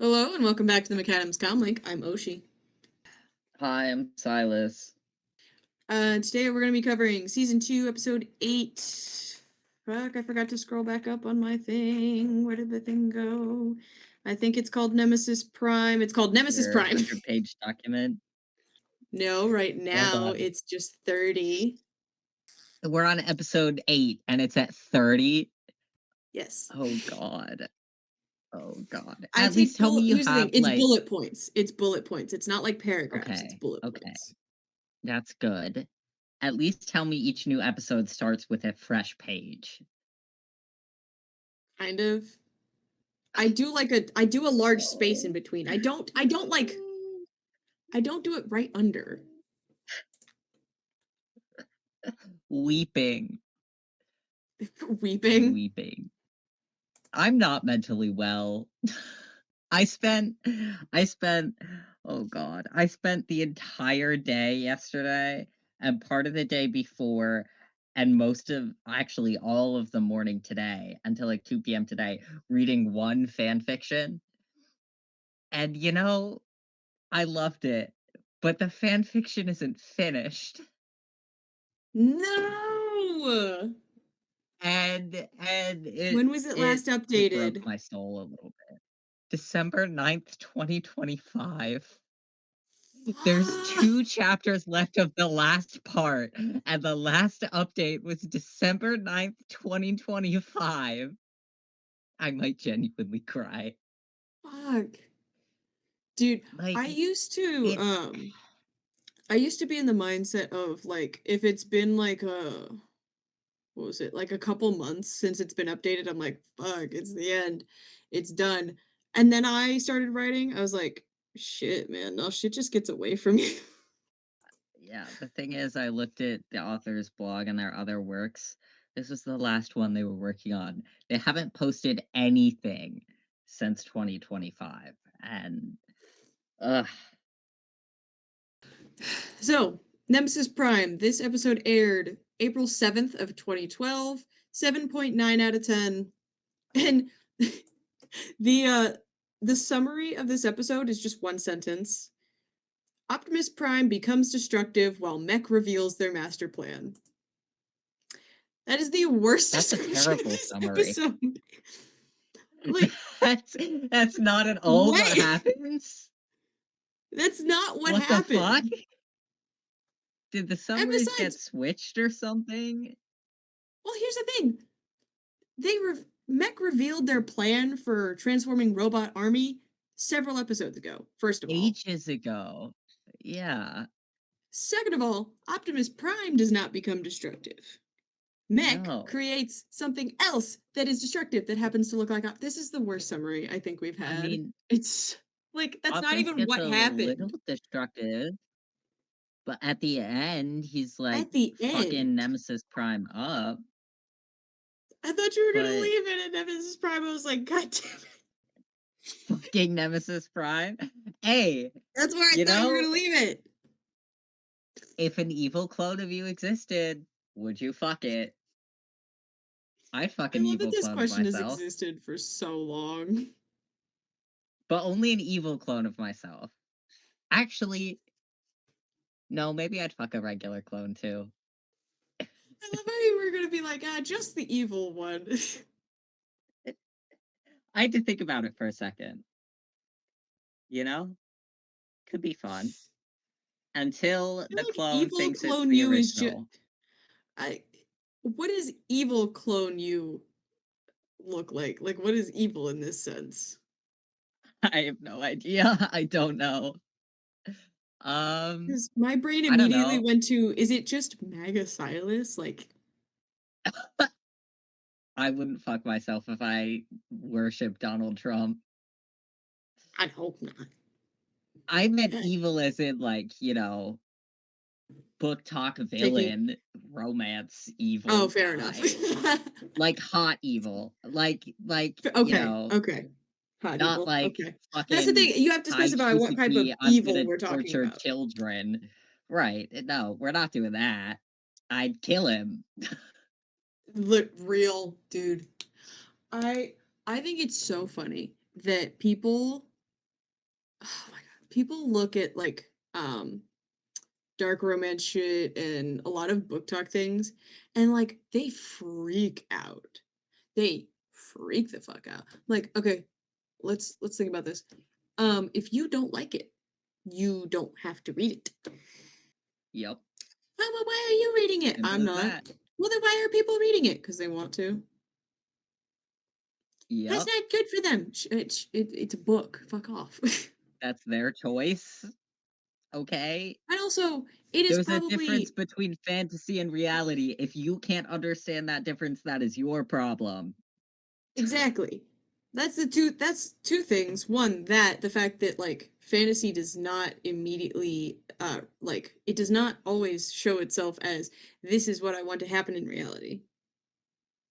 Hello and welcome back to the Maccadam's Comlink. I'm Oshi. Hi, I'm Silas. Today we're going to be covering Season 2, Episode 8. Fuck, I forgot to scroll back up on my thing. Where did the thing go? I think it's called Nemesis Prime. It's called Nemesis Your Prime. 100-page document. No, right Hold now on. it's just 30. We're on episode 8 and it's at 30. Yes. Oh god. Oh god. I At least take tell me bullet. you Here's the thing, have it's like bullet points. It's bullet points. It's not like paragraphs, it's okay. bullet Okay. points. That's good. At least tell me each new episode starts with a fresh page. Kind of. I do a large space in between. I don't do it right under. Weeping. Weeping. Weeping. I'm not mentally well. I spent oh god. I spent the entire day yesterday and part of the day before and most of actually all of the morning today until like 2 p.m. today reading one fan fiction. And I loved it. But the fan fiction isn't finished. No! And When was it last it broke updated? my soul a little bit. December 9th, 2025. There's Fuck! 2 chapters left of the last part, and the last update was December 9th, 2025. I might genuinely cry. Fuck. Dude, Like, I used to it I used to be in the mindset of like if it's been like a what was it, like a couple months since it's been updated, I'm like, fuck, it's the end. It's done. And then I started writing, I was like, shit, man, no shit just gets away from you. yeah, the thing is I looked at the author's blog and their other works. This was the last one they were working on. They haven't posted anything since 2025, and, ugh. So, Nemesis Prime. This episode aired April 7th of 2012, 7.9 out of 10. And the uh the summary of this episode is just one sentence. Optimus Prime becomes destructive while Mech reveals their master plan. That is the worst That's a description of terrible this summary. episode. Like, That's that's not at all what what? happens? That's not what What the fuck? happened. Did the And summaries get besides, switched or something? well, here's the thing. Mech revealed their plan for transforming Robot Army several episodes ago, first of all. Ages ago. Yeah. Second of all, Optimus Prime does not become destructive. Mech No. creates something else that is destructive that happens to look like this is the worst summary I think we've I had. mean, It's like that's not Optimus even gets what a little happened destructive, but at the end, he's like at the fucking end. Nemesis Prime up. I thought you were gonna But leave it, and Nemesis Prime was like, God damn it. fucking Nemesis Prime? Hey, That's where I you thought you were know, gonna leave it. if an evil clone of you existed, would you fuck it? I'd fuck I an love that evil this clone of question has myself. existed for so long. But only an evil clone of myself. Actually, no, maybe I'd fuck a regular clone too. I love how you were gonna be like, just the evil one. I had to think about it for a second. You know? Could be fun. Until I feel the like clone evil thinks it's clone the you is just original. I. What does evil clone you look like? Like, what is evil in this sense? I have no idea. I don't know. Um, Because my brain I don't immediately know. went to, is it just Maga Silas? Like, I wouldn't fuck myself if I worship Donald Trump. I hope not. I meant God, evil as in book talk taking. villain, romance, Oh, evil fair enough. guy. Like hot evil. Okay, okay. Hot Not evil. like Okay. That's the fucking thing. You have to Hi specify what type of Kiseki, I'm evil gonna we're talking torture about. children. Right. No, we're not doing that. I'd kill him. Real, dude. I I think it's so funny that people oh my god, people look at like dark romance shit and a lot of book talk things, and like they freak out. They freak the fuck out. Like, okay, let's think about this. If you don't like it, you don't have to read it. Yep. Oh, well, why are you reading it? Simple I'm as not. that. Well, then why are people reading it? Because they want to. That's Yep. not good for them. It's a book. Fuck off. That's their choice. Okay. And also, it is There's a difference probably between fantasy and reality. If you can't understand that difference, that is your problem. exactly. That's two things. One, that the fact that like fantasy does not immediately like it does not always show itself as this is what I want to happen in reality.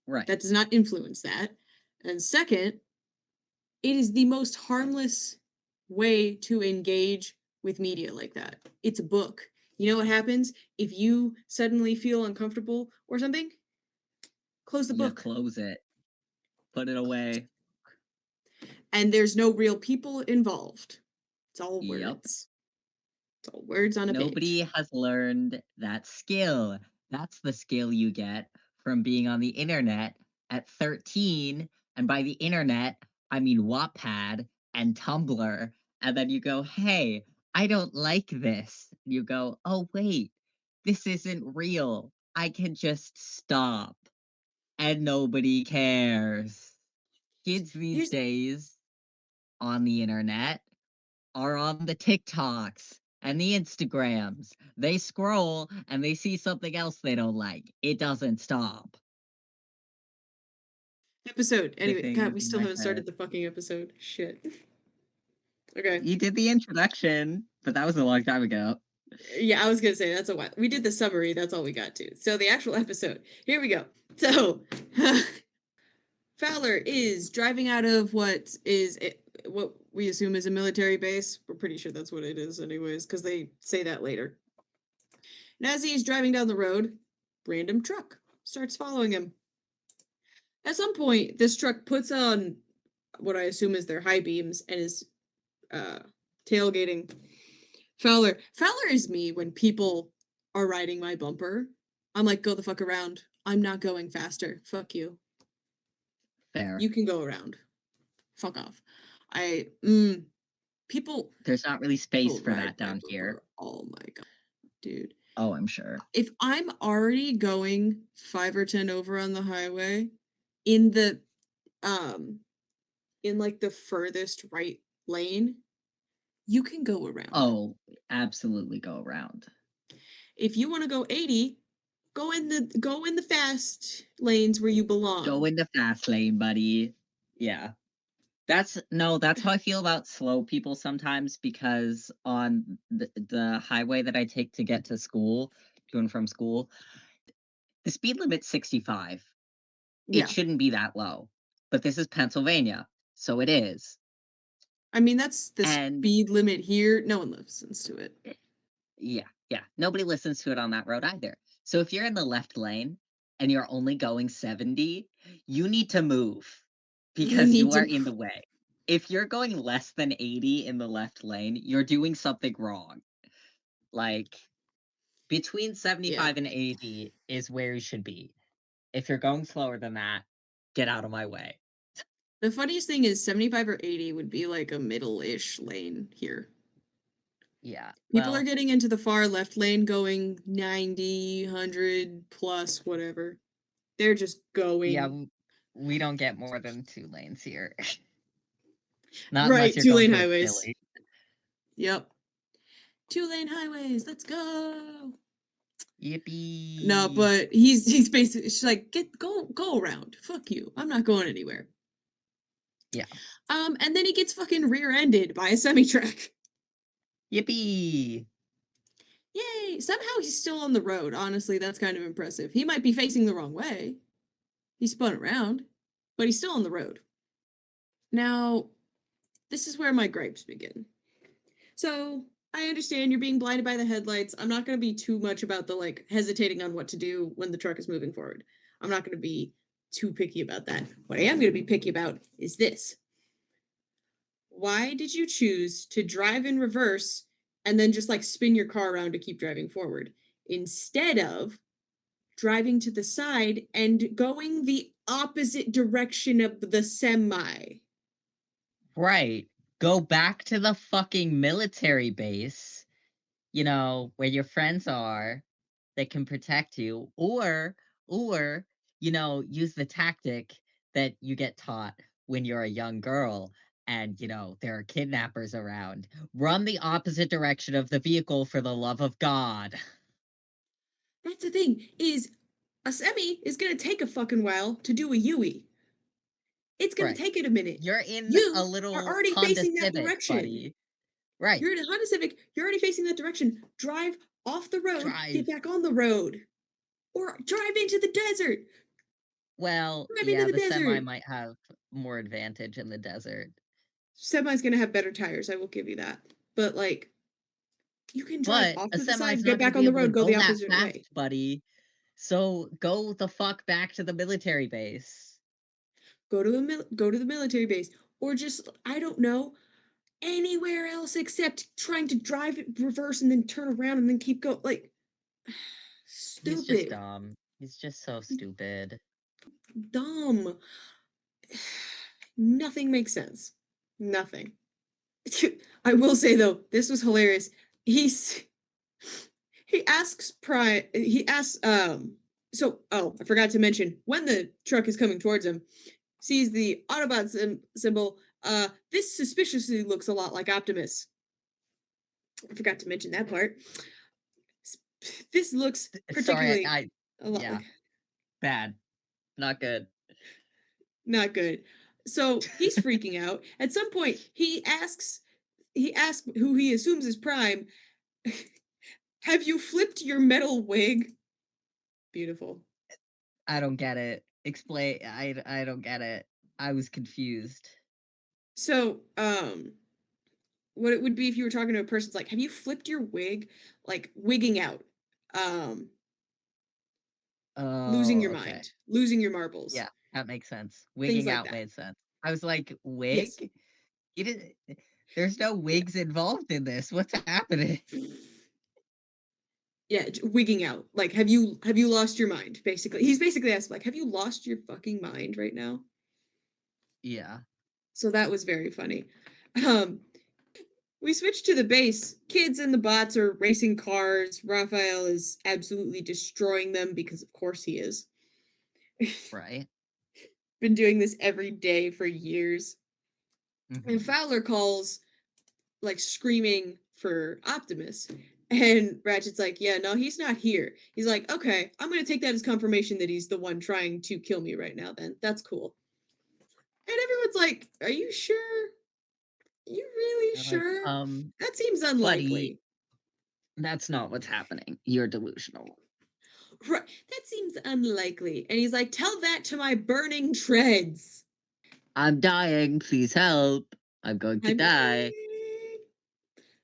Right. That does not influence that. And second, it is the most harmless way to engage with media like that. It's a book. You know what happens if you suddenly feel uncomfortable or something? Close the You book. close it, put it away. And there's no real people involved. It's all Yep. words. It's all words on a Nobody page. has learned that skill. That's the skill you get from being on the internet at 13. And by the internet, I mean Wattpad and Tumblr. And then you go, hey, I don't like this. You go, oh, wait, this isn't real. I can just stop. And nobody cares. Kids these Here's days on the internet are on the TikToks and the Instagrams. They scroll and they see something else they don't like. It doesn't stop. episode. The Anyway, God, things we in still my haven't head. started the fucking episode. Shit. Okay. You did the introduction, but that was a long time ago. Yeah, I was gonna say that's a while. We did the summary, that's all we got to. So the actual episode. Here we go. So Fowler is driving out of what we assume is a military base. We're pretty sure that's what it is, anyways, because they say that later. And as he's driving down the road, random truck starts following him. At some point, this truck puts on what I assume is their high beams and is uh, tailgating Fowler. Fowler is me when people are riding my bumper. I'm like, go the fuck around. I'm not going faster. Fuck you. Fair. You can go around. Fuck off. I people There's not really space people for ride that my down here. bumper. Oh my god, dude. Oh, I'm sure. If I'm already going 5 or 10 over on the highway in the um in like the furthest right lane, you can go around. Oh, absolutely go around. If you want to go 80, go in the fast lanes where you Go belong. in the fast lane, buddy. Yeah. That's how I feel about slow people sometimes because on the highway that I take to get to school, to and from school, the speed limit's 65. It Yeah. shouldn't be that low. But this is Pennsylvania, so it is. I mean, that's the And speed limit here. No one listens to it. yeah, yeah, nobody listens to it on that road either. So if you're in the left lane and you're only going 70, you need to move You because need you are to in the way. If you're going less than 80 in the left lane, you're doing something wrong. Like between yeah. 75 and 80 is where you should be. If you're going slower than that, get out of my way. The funniest thing is 75 or 80 would be like a middle-ish lane here. Yeah. People are Well, getting into the far left lane going 90, 100 plus whatever. They're just yeah, going. we don't get more than 2 lanes here. Not unless Right, you're two going lane towards highways. Philly. Yep. 2 lane highways. Let's go. No, Yippee. but he's basically she's like, go around. Fuck you. I'm not going anywhere. Yeah. And then he gets fucking rear-ended by a semi-truck. Yippee. Yay! Somehow he's still on the road. Honestly, that's kind of impressive. He might be facing the wrong way. He spun around, but he's still on the road. Now, this is where my gripes begin. So, I understand you're being blinded by the headlights. I'm not going to be too much about the like hesitating on what to do when the truck is moving forward. I'm not going to be too picky about that. What I am going to be picky about is this. why did you choose to drive in reverse and then just like spin your car around to keep driving forward instead of driving to the side and going the opposite direction of the semi? Right. Go back to the fucking military base, where your friends are that can protect you, or, use the tactic that you get taught when you're a young girl and, there are kidnappers around. Run the opposite direction of the vehicle for the love of God. That's the thing, is a semi is gonna take a fucking while to do a Yui. It's gonna Right. take it a minute. You're in a You are little already Honda facing that Civic, direction. buddy. Right. You're in a Honda Civic, you're already facing that direction. Drive off the road, get Drive. back on the road. Or drive into the desert. Well, Drive into yeah, the the semi desert. might have more advantage in the desert. Semi's gonna have better tires, I will give you that. But like, you can drive But off a to the semi's side, get not going to back be on the able to road, go go the that opposite fast, way. buddy. So go the fuck back to the military base. Go to the military base, or just I don't know, anywhere else except trying to drive it reverse and then turn around and then keep going. Like, He's just stupid, dumb. He's just so stupid. dumb. Nothing makes sense. Nothing. I will say though, this was hilarious. He's he asks Prime. He asks So, oh, I forgot to mention, when the truck is coming towards him, sees the Autobot symbol. This suspiciously looks a lot like Optimus. I forgot to mention that part. This looks Sorry, particularly a lot yeah, like, bad. Not good. not good. So he's freaking out. At some point, he asks who he assumes is Prime, "Have you flipped your metal wig?" Beautiful. I don't get it. Explain. I don't get it. I was confused. So, what it would be if you were talking to a person, it's like, "Have you flipped your wig?" Like wigging out, um, losing Oh, your okay. mind, losing your marbles, Yeah, that makes sense. things Wigging like out that. made sense. I was like, Yes. wig? You didn't. There's no Yeah. wigs involved in this. What's happening? Yeah, wigging out. Like, have you lost your mind? Basically, he's basically asked, like, have you lost your fucking mind right now? Yeah. So that was very funny. Um, we switched to the base. Kids and the bots are racing cars. Raphael is absolutely destroying them because, of course, he is. Right. Been doing this every day for years. And Hmm. Fowler calls, like, screaming for Optimus. And Ratchet's like, yeah, no, he's not here. He's like, okay, I'm going to take that as confirmation that he's the one trying to kill me right now, then. That's cool. And everyone's like, are you sure? You really They're like, sure? That seems buddy, unlikely. that's not what's happening. You're delusional. Right. That seems unlikely. And he's like, tell that to my burning treads. I'm dying. Please help. I'm going to I'm die. dying.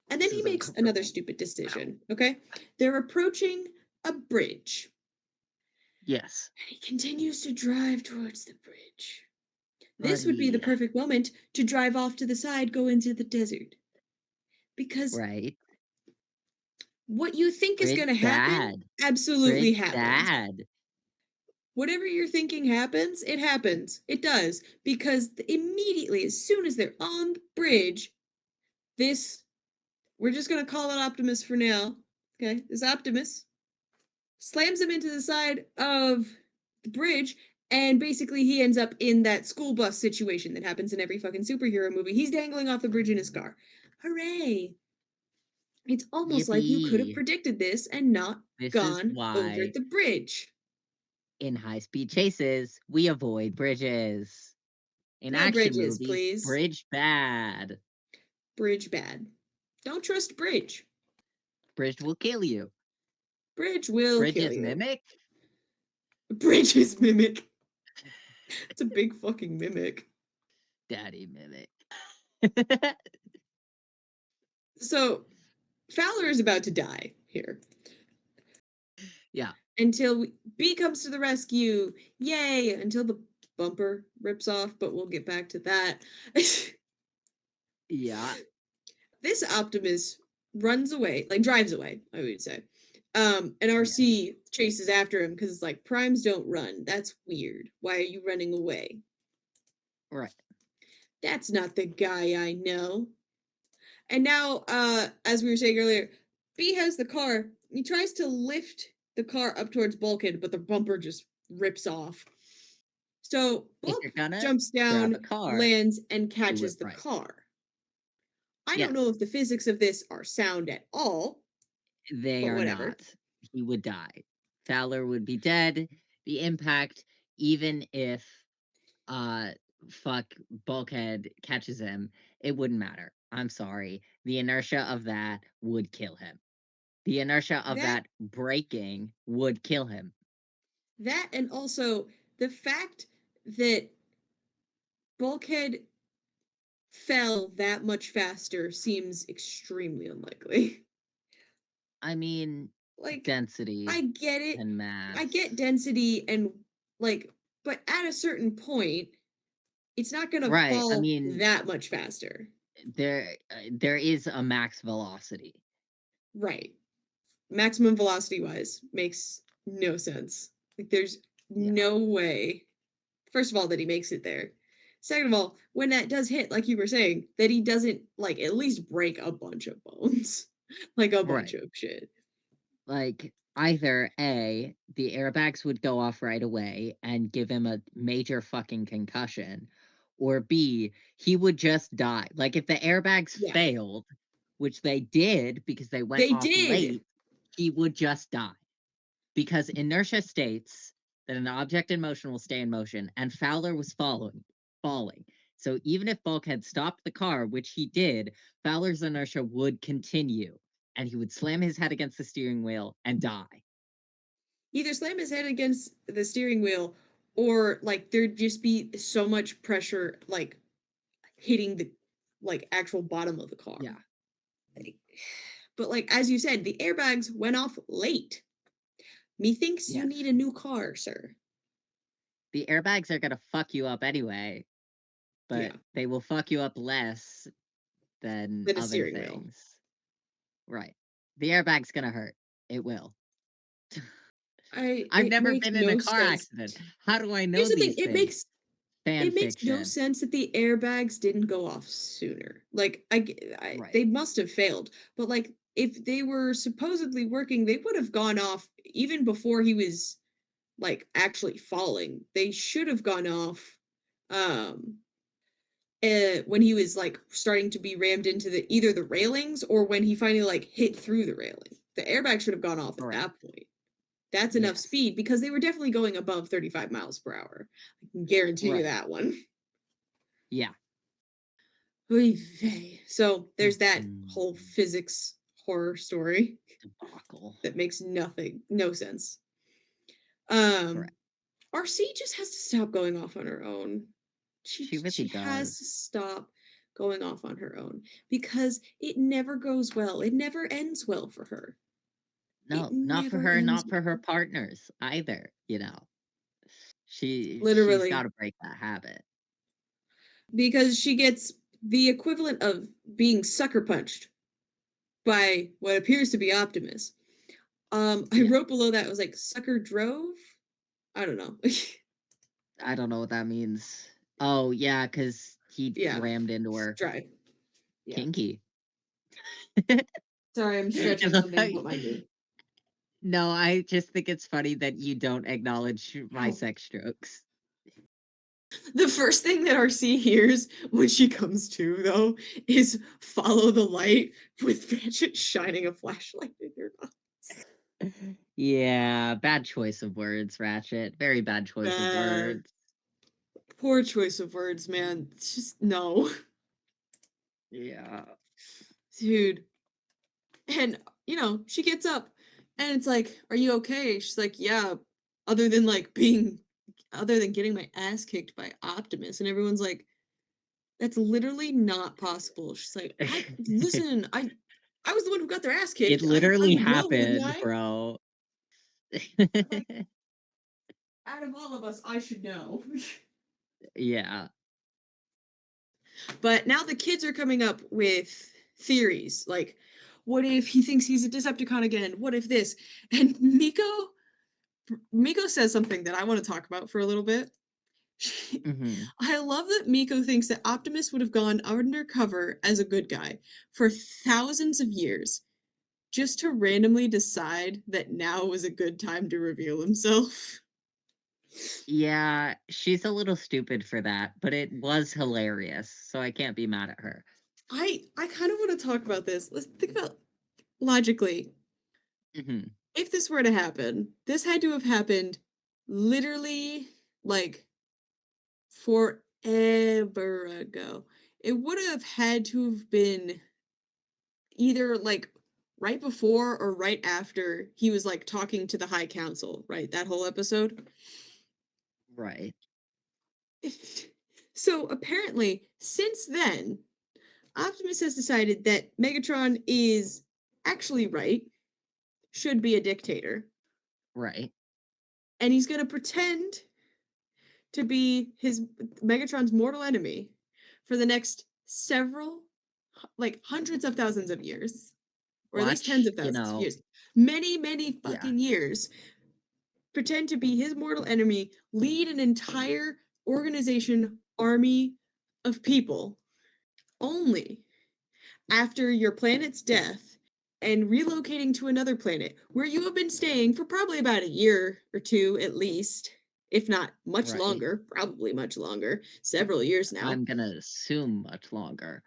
And then This he is makes another uncomfortable. stupid decision. Okay. They're approaching a bridge. Yes, And he continues to drive towards the bridge. This would be the buddy. perfect moment to drive off to the side, go into the desert. Because Right. what you think is Bridge going to happen bad. absolutely Bridge happens. bad. Whatever you're thinking happens, it happens. It does. Because immediately, as soon as they're on the bridge, this, we're just going to call it Optimus for now. Okay, this Optimus slams him into the side of the bridge, and basically he ends up in that school bus situation that happens in every fucking superhero movie. He's dangling off the bridge in his car. Hooray! It's almost like you could have Yippee. predicted this and not This is gone over why the bridge. in high speed chases, we avoid bridges. In No action bridges, movies, please. bridge bad. Bridge bad. Don't trust bridge. Bridge will kill you. Bridge will kill Bridges you. mimic? Bridge is mimic. It's a big fucking mimic. Daddy mimic. So Fowler is about to die here. Yeah. Until B comes to the rescue. Yay! Until the bumper rips off, but we'll get back to that. Yeah. This Optimus runs away, like drives away, I would say. And RC chases after him because it's like, primes don't run. That's weird. Why are you running away? Right. That's not the guy I know. And now, as we were saying earlier, B has the car. He tries to lift the car up towards Bulkhead, but the bumper just rips off. So If Bulk you're gonna jumps grab a down, car, lands, and do it catches the right. car. I don't know Yes, if the physics of this are sound at all, they but are whatever. not. He would die. Fowler would be dead. The impact, even if uh fuck Bulkhead catches him, it wouldn't matter. I'm sorry. The inertia of that would kill him. The inertia of That that breaking would kill him. that and also the fact that Bulkhead fell that much faster seems extremely unlikely. I mean, Like, density I get it. and I mass. get density and like, but at a certain point, it's not gonna Right. I fall mean, that much faster. there is a max velocity. Right. Maximum velocity wise makes no sense. Like, there's Yeah. no way, first of all, that he makes it there. Second of all, when that does hit, like you were saying, that he doesn't like at least break a bunch of bones. Like a bunch Right. of shit. Like either A, the airbags would go off right away and give him a major fucking concussion, or B, he would just die. Like if the airbags Yeah. failed, which they did because they went They off did. late, he would just die. Because inertia states that an object in motion will stay in motion, and Fowler was falling. So even if Bulkhead stopped the car, which he did, Fowler's inertia would continue, and he would slam his head against the steering wheel and die. Either slam his head against the steering wheel or like there'd just be so much pressure like hitting the like actual bottom of the car. Yeah. Like, but like as you said, the airbags went off late. Methinks you Yes. need a new car, sir. The airbags are gonna fuck you up anyway, but Yeah, they will fuck you up less than than a other steering wheel. things. Right. The airbag's gonna hurt. It will. I've It never makes been in a no car sense. accident. How do I Here's know the thing, these things? Fan it makes no fiction. sense that the airbags didn't go off sooner. Like Right. they must have failed, but like if they were supposedly working, they would have gone off even before he was like actually falling. They should have gone off um when he was like starting to be rammed into the either the railings or when he finally like hit through the railing. The airbag should have gone off at Correct. that point. That's enough Yes. speed because they were definitely going above 35 miles per hour. I can guarantee you Right. that one. Yeah. So there's that Mhm. whole physics horror story Debacle. that makes no sense. Um, Correct. RC just has to stop going off on her own. She really She has does. to stop going off on her own because it never goes well. It never ends well for her. It No, never ends not for her well. partners either, you know. She's Literally, gotta break that habit. because she gets the equivalent of being sucker punched by what appears to be Optimus. I Yeah. wrote below that it was like sucker drove. I don't know. I don't know what that means. Oh, yeah, because he Yeah, rammed into her. drive. Yeah. Kinky. Sorry, I'm stretching something. What mind you? No, I just think it's funny that you don't acknowledge my Ow. sex jokes. The first thing that RC hears when she comes to, though, is follow the light with Ratchet shining a flashlight in her eyes. Yeah, bad choice of words, Ratchet. Very bad choice of Bad. words. Poor choice of words, man. It's just no. Yeah. Dude. And, she gets up and it's like, are you okay? She's like, yeah, other than like other than getting my ass kicked by Optimus. And everyone's like, that's literally not possible. She's like, listen, I was the one who got their ass It kicked. I literally would know, wouldn't happened, I? bro. Like, out of all of us, I should know. Yeah. But now the kids are coming up with theories like, what if he thinks he's a Decepticon again? What if this? And Miko says something that I want to talk about for a little bit. Hmm. I love that Miko thinks that Optimus would have gone undercover as a good guy for thousands of years just to randomly decide that now was a good time to reveal himself. Yeah, she's a little stupid for that, but it was hilarious, so I can't be mad at her. I kind of want to talk about this. Let's think about logically. Hmm. If this were to happen, this had to have happened literally like forever ago. It would have had to have been either like right before or right after he was like talking to the High Council, right? That whole episode. Right, So apparently, since then, Optimus has decided that Megatron is actually right, should be a dictator, right, and he's going to pretend to be his Megatron's mortal enemy for the next several, like hundreds of thousands of years, or at least tens watch, of thousands of years, many, many yeah, fucking years. Pretend to be his mortal enemy, lead an entire organization, army of people, only after your planet's death and relocating to another planet where you have been staying for probably about a year or two at least, if not much right. longer, probably much longer, several years now, I'm gonna assume much longer.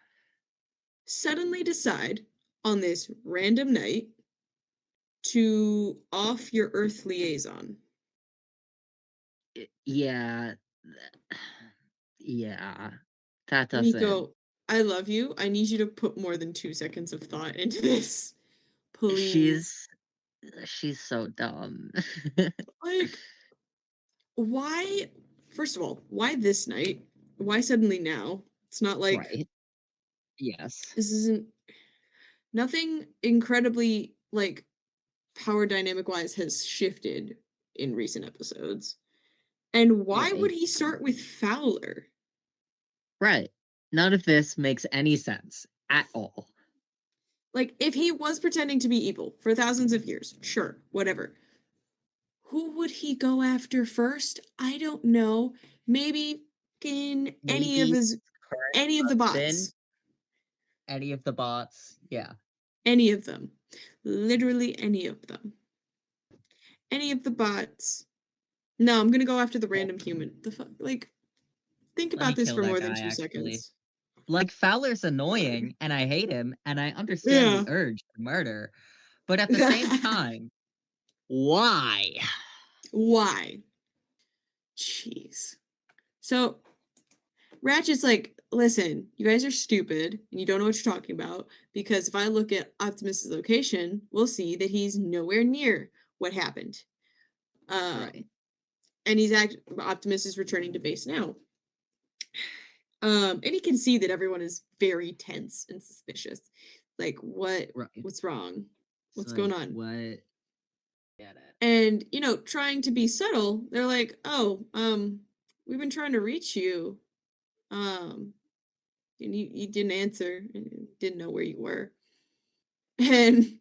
suddenly decide on this random night to off your Earth liaison. Yeah, yeah, that doesn't. Miko, I love you. I need you to put more than 2 seconds of thought into this. Please. She's she's so dumb. Like, why, first of all, why this night? Why suddenly now? It's not like Right. Yes. this isn't nothing incredibly like power dynamic wise has shifted in recent episodes. And why would Right. he start with Fowler? Right. None of this makes any sense at all. Like, if he was pretending to be evil for thousands of years, sure, whatever. Who would he go after first? I don't know. Maybe in Maybe current any of the husband, bots. any of the bots. Yeah. Any of them. Literally any of them. Any of the bots. No, I'm gonna go after the Well, random human. The fuck? Like, think let about me this kill for that more than guy, two actually. seconds. Like, Fowler's Why? annoying, and I hate him, and I understand the Yeah. urge to murder. But at the same time, why? Why? Jeez. So Ratchet's like, listen, you guys are stupid and you don't know what you're talking about because if I look at Optimus's location, we'll see that he's nowhere near what happened. Right. And Optimus is returning to base now. And he can see that everyone is very tense and suspicious. Like, Right. what's wrong? It's What's going like, on? what? Get it. And, trying to be subtle, they're like, oh, we've been trying to reach you. Um, and you didn't answer, and didn't know where you were. And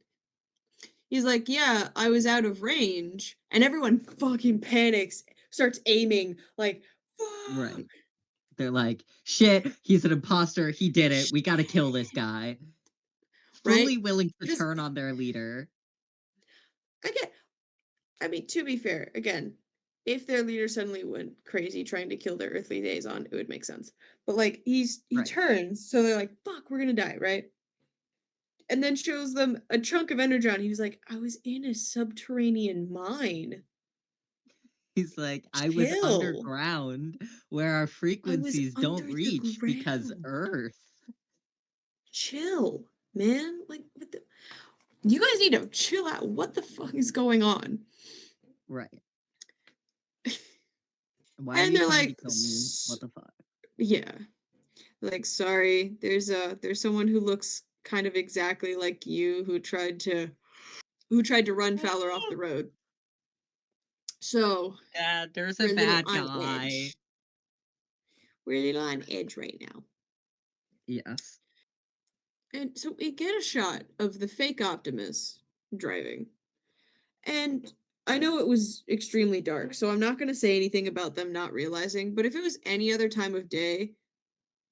he's like, yeah, I was out of range. And everyone fucking panics, starts aiming, like, fuck, Right. They're like, shit, he's an imposter. He did it. We gotta kill this guy. right? Fully willing to Because turn on their leader. I get, I mean, to be fair, again, if their leader suddenly went crazy trying to kill their earthly liaison, it would make sense. But like he Right. turns, so they're like, fuck, we're gonna die, right? And then shows them a chunk of energon. He was like, I was in a subterranean mine. He's like, I was Chill. underground where our I was frequencies don't under the reach because ground. Earth. Chill, man. Like, what the? You guys need to chill out. What the fuck is going on? Right. Why are And you they're trying to like, kill me? What the fuck? yeah, like, sorry, there's someone who looks kind of exactly like you who tried to run Fowler off the road. So Yeah, there's a we're a little bad on guy. edge. We're a little on edge right now. Yes. And so we get a shot of the fake Optimus driving. And I know it was extremely dark, so I'm not going to say anything about them not realizing, but if it was any other time of day,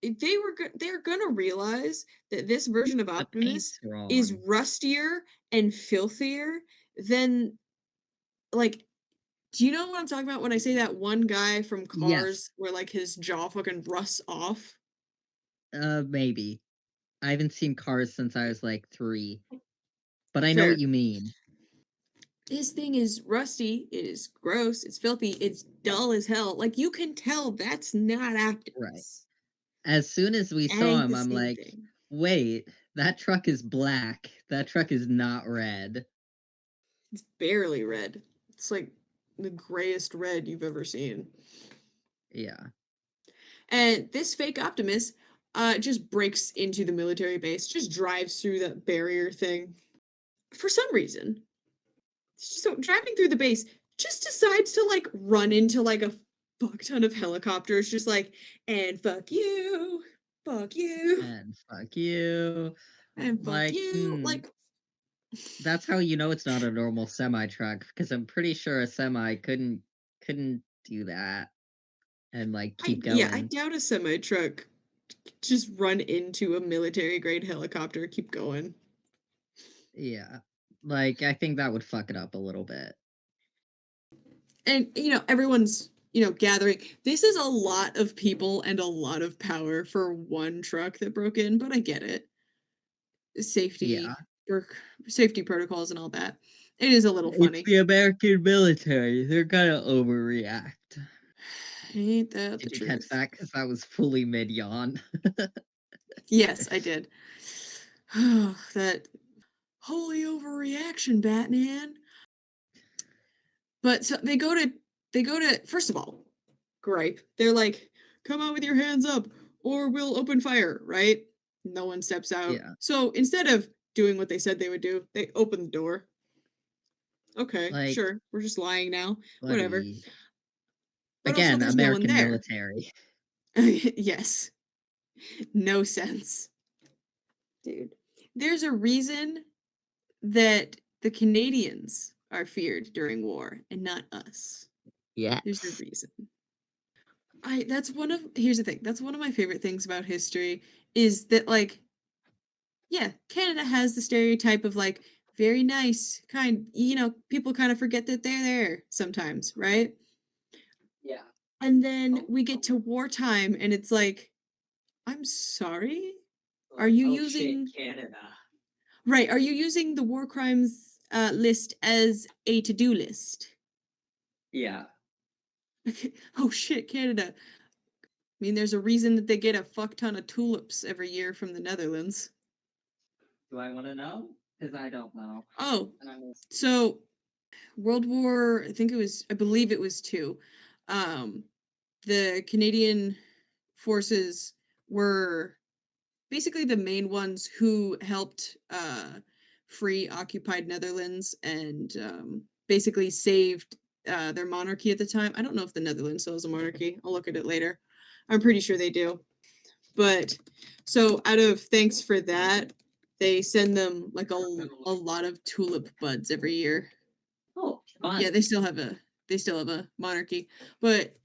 they're going to realize that this version of The Optimus paint's is wrong. rustier and filthier than like do you know what I'm talking about when I say that one guy from Yes. Cars where like his jaw fucking rusts off? Maybe. I haven't seen Cars since I was, like, 3, but I know what Fair. you mean. This thing is rusty, it is gross, it's filthy, it's dull as hell. Like you can tell that's not Right. Optimus. As soon as we That saw ain't him, the I'm same like, thing. "Wait, that truck is black. That truck is not red." It's barely red. It's like the grayest red you've ever seen. Yeah. And this fake Optimus just breaks into the military base, just drives through that barrier thing. For some reason, so driving through the base, just decides to like run into like a fuck ton of helicopters, just like, and fuck you, And fuck you. and fuck Like, you. Like, that's how you know it's not a normal semi truck because I'm pretty sure a semi couldn't do that and, like, keep I going. doubt a semi truck just run into a military grade helicopter. Keep going. Yeah. Like, I think that would fuck it up a little bit. And everyone's gathering. This is a lot of people and a lot of power for one truck that broke in, but I get it. Yeah. Safety or safety protocols and all that. It is a little It's funny. the American military. They're gonna overreact. Ain't that the Did you catch truth? that? Because that was fully mid-yawn. Yes, I did. That holy overreaction, Batman. But so they go to first of all, gripe. They're like, come out with your hands up or we'll open fire, right? No one steps out. Yeah. So instead of doing what they said they would do, they open the door. Okay, Like, sure. We're just lying now. Whatever. buddy. But also Again, there's no one American there. military. Yes. No sense. Dude. There's a reason that the Canadians are feared during war and not us. There's a Yes. reason. I that's one of here's the thing. That's one of my favorite things about history is that like yeah, Canada has the stereotype of like very nice, kind, people kind of forget that they're there sometimes, right? Yeah. And then Oh, we get oh, to wartime and it's like, I'm sorry? Are like, you oh shit, using Canada. right, are you using the war crimes list as a to-do list? Yeah. Oh shit, Canada. I mean, there's a reason that they get a fuck ton of tulips every year from the Netherlands. Do I want to know? Because I don't know. Oh, And I was, so World War, I believe it was two. Um, the Canadian forces were basically the main ones who helped free occupied Netherlands and basically saved their monarchy at the time. I don't know if the Netherlands still has a monarchy. I'll look at it later. I'm pretty sure they do. But so out of thanks for that, they send them like a lot of tulip buds every year. oh, Yeah, fun. they still have a monarchy. But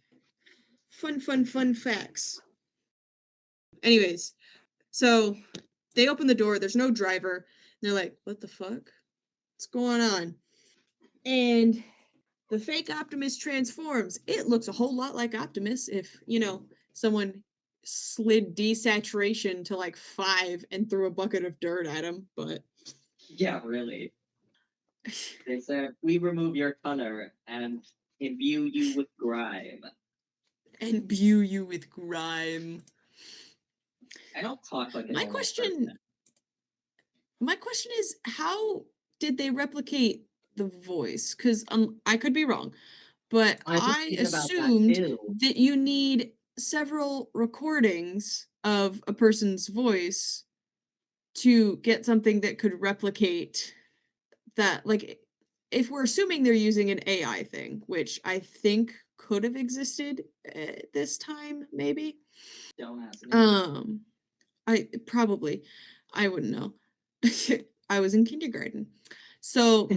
fun facts. Anyways, so they open the door, there's no driver. They're like, what the fuck? What's going on? And the fake Optimus transforms. It looks a whole lot like Optimus if, someone slid desaturation to like 5 and threw a bucket of dirt at him, but Yeah, really. They said, we remove your color and imbue you with grime. imbue you with grime. I don't talk like a My normal question person. my question is how did they replicate the voice? Cuz I could be wrong, but I was I thinking about that assumed too. that you need several recordings of a person's voice to get something that could replicate that. Like, if we're assuming they're using an AI thing, which I think could have existed at this time, maybe. Don't ask me. Um, Probably. I wouldn't know. I was in kindergarten. So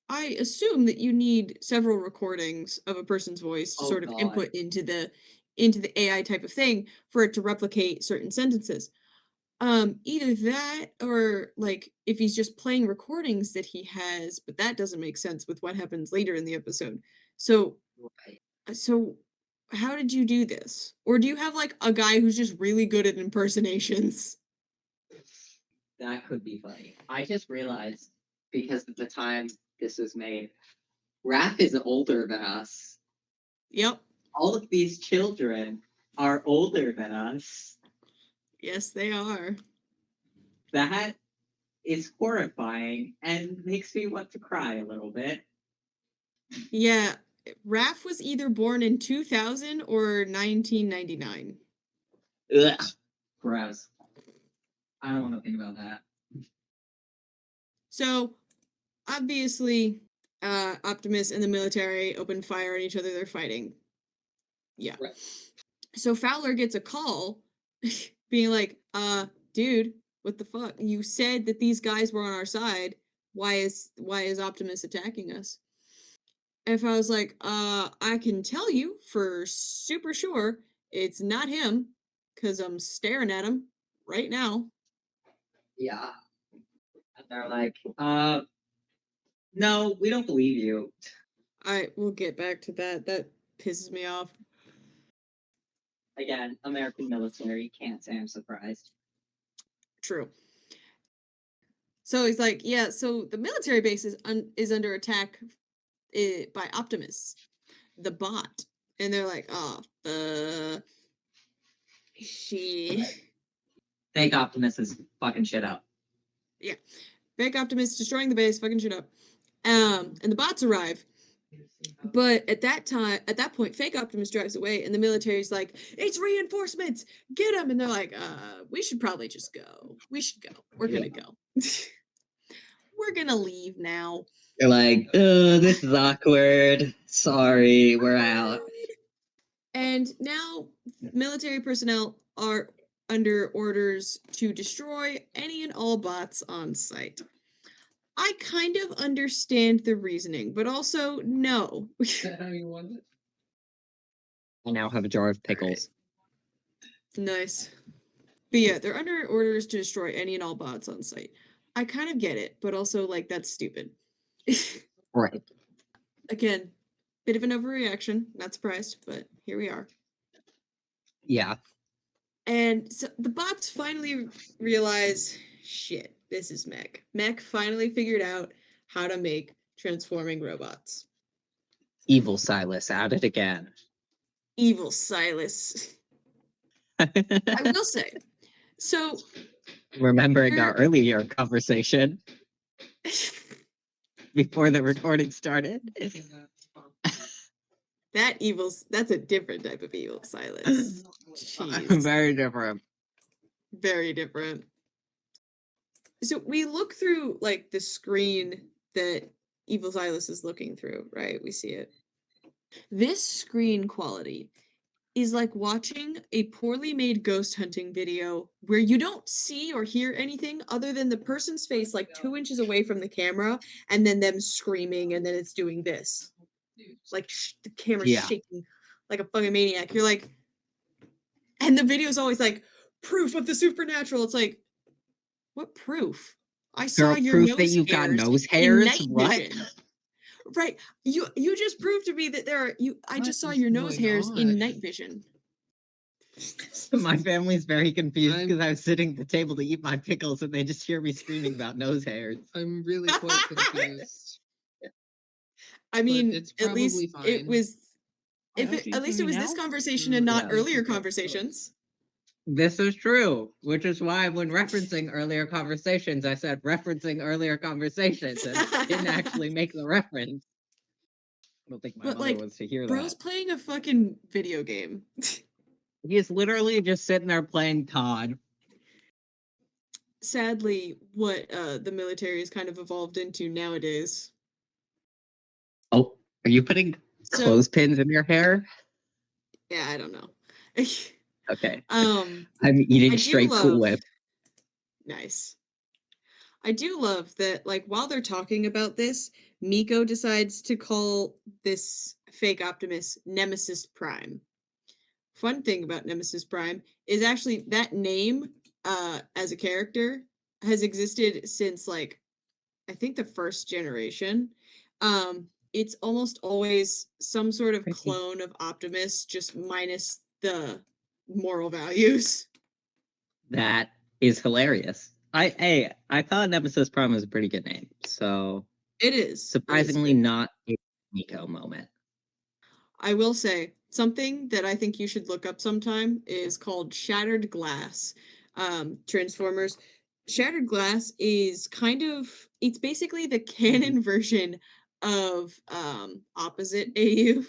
I assume that you need several recordings of a person's voice to Oh sort of God. input into the AI type of thing for it to replicate certain sentences. Either that or like if he's just playing recordings that he has, but that doesn't make sense with what happens later in the episode. So Right. so how did you do this? Or do you have like a guy who's just really good at impersonations? That could be funny. I just realized because of the time this was made, Raph is older than us. Yep. All of these children are older than us. Yes, they are. That is horrifying and makes me want to cry a little bit. Yeah, Raph was either born in 2000 or 1999. Ugh. Gross. I don't want to think about that. So, obviously, Optimus and the military open fire on each other. They're fighting. Yeah. Right. So Fowler gets a call being like, dude, what the fuck? You said that these guys were on our side. Why is Optimus attacking us? If I was like, I can tell you for super sure it's not him, because I'm staring at him right now. Yeah. And they're like, no, we don't believe you. I will get back to that. That pisses me off. Again, American military, can't say I'm surprised. True. So he's like, yeah, so the military base is under attack by Optimus, the bot. And they're like, oh, she. Fake Optimus is fucking shit up. Yeah. Fake Optimus destroying the base, fucking shit up. And the bots arrive. But at that point, fake Optimus drives away, and the military's like, "It's reinforcements, get them!" And they're like, we should probably just go. We should go. We're gonna go. We're gonna leave now." They're like, this is awkward. Sorry, we're out. And now, military personnel are under orders to destroy any and all bots on site. I kind of understand the reasoning, but also no. Is that how you want it? I now have a jar of pickles. Nice. But yeah, they're under orders to destroy any and all bots on site. I kind of get it, but also like that's stupid. Right. Again, bit of an overreaction. Not surprised, but here we are. Yeah. And so the bots finally realize, shit, this is Mech. Mech finally figured out how to make transforming robots. Evil Silas at it again. Evil Silas. I will say. So, remembering our earlier conversation before the recording started. That's a different type of evil Silas. Very different. Very different. So we look through like the screen that Evil Silas is looking through, right? We see it. This screen quality is like watching a poorly made ghost hunting video where you don't see or hear anything other than the person's face like 2 inches away from the camera and then them screaming and then it's doing this. Like the camera's shaking like a fucking maniac. You're like, and the video's always like, proof of the supernatural. It's like, what proof? I saw your proof nose that you've got hairs nose in hairs. night What? vision. Right. You just proved to me that there are I just saw your nose hairs in night vision. My family's very confused because I was sitting at the table to eat my pickles and they just hear me screaming about nose hairs. I'm really quite confused. I mean, it's at least fine. it was at least it was this conversation and not earlier conversations. This is true, which is why when referencing earlier conversations, I said referencing earlier conversations and didn't actually make the reference. I don't think my mother wants to hear bro's that. playing a fucking video game. He's literally just sitting there playing COD. Sadly, what the military has kind of evolved into nowadays. Oh, are you putting clothespins in your hair? Yeah, I don't know. Okay. Um, I'm eating I do straight Cool love Whip. nice. I do love that, like, while they're talking about this, Miko decides to call this fake Optimus Nemesis Prime. Fun thing about Nemesis Prime is actually that name, as a character, has existed since, like, I think the first generation. It's almost always some sort of Crazy. clone of Optimus, just minus the moral values. That is hilarious. I thought Nemesis Prime was a pretty good name, so It is. It is a surprisingly great name. not a Miko moment. I will say something that I think you should look up sometime is called Shattered Glass. Transformers. Shattered Glass is it's basically the canon version of opposite AU.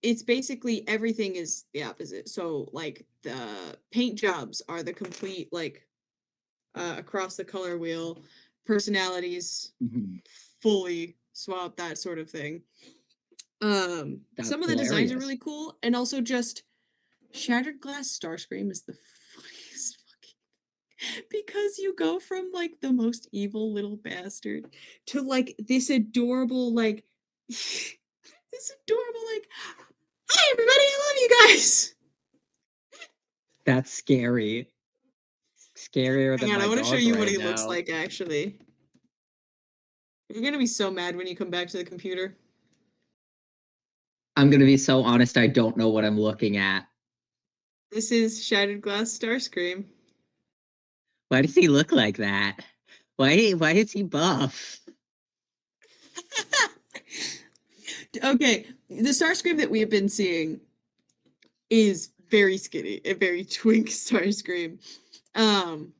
It's basically everything is the opposite. So like the paint jobs are the complete like across the color wheel, personalities Mhm. fully swap, that sort of thing. That's Some of the designs are hilarious. really cool, and also just Shattered Glass Starscream is the funniest fucking because you go from like the most evil little bastard to like this adorable like this adorable like hi everybody, I love you guys. That's scary. Scarier Hang than on, I my want to show dog you what right he looks now. like actually. You're gonna be so mad when you come back to the computer. I'm gonna be so honest, I don't know what I'm looking at. This is Shattered Glass Starscream. Why does he look like that? Why is he buff? Okay, the Starscream that we have been seeing is very skinny, a very twink Starscream. Um,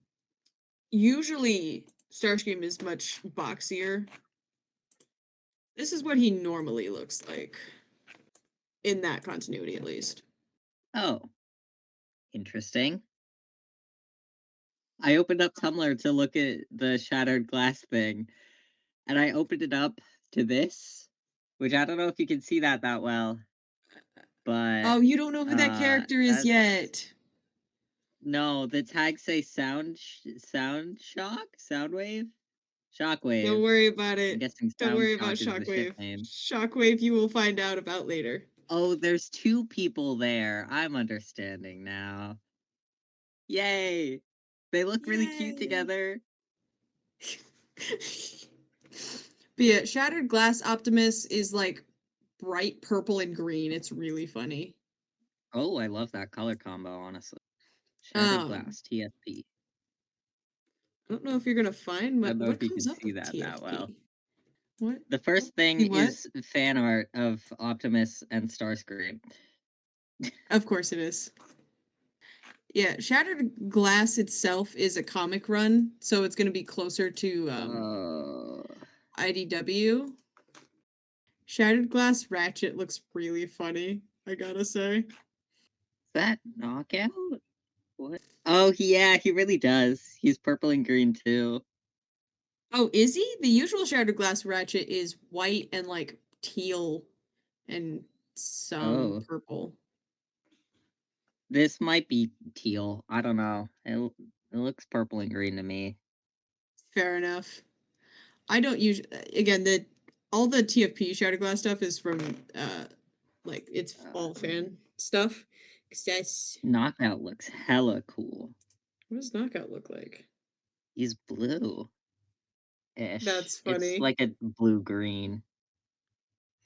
Usually Starscream is much boxier. This is what he normally looks like in that continuity, at least. Oh, interesting. I opened up Tumblr to look at the shattered glass thing, and I opened it up to this, which I don't know if you can see that well, but Oh, you don't know who that character is that's yet. no, the tags say sound shock, soundwave, Don't shockwave. worry about I'm it. guessing Don't sound worry about shock is the ship Shockwave. name. Shockwave you will find out about later. Oh, there's two people there. I'm understanding now. Yay! They look really cute Yay! together. But yeah, Shattered Glass Optimus is like bright purple and green. It's really funny. Oh, I love that color combo, honestly. Shattered Um, glass, TFP. I don't know if you're gonna find I don't know what if you comes can up see with that well. TFP. What? The first thing See what? is fan art of Optimus and Starscream. Of course it is. Yeah, Shattered Glass itself is a comic run, so it's gonna be closer to Oh, IDW. Shattered Glass Ratchet looks really funny, I gotta say. is that knockout? What? Oh, yeah, he really does. He's purple and green too. Oh, is he? The usual Shattered Glass Ratchet is white and like teal and some Oh, purple. this might be teal. I don't know. It looks purple and green to me. Fair enough. I don't usually again the all the TFP Shattered Glass stuff is from like it's all Uh, fan stuff. 'Cause that's knockout looks hella cool. what does Knockout look like? He's blue-ish. That's It's funny. like a blue-green.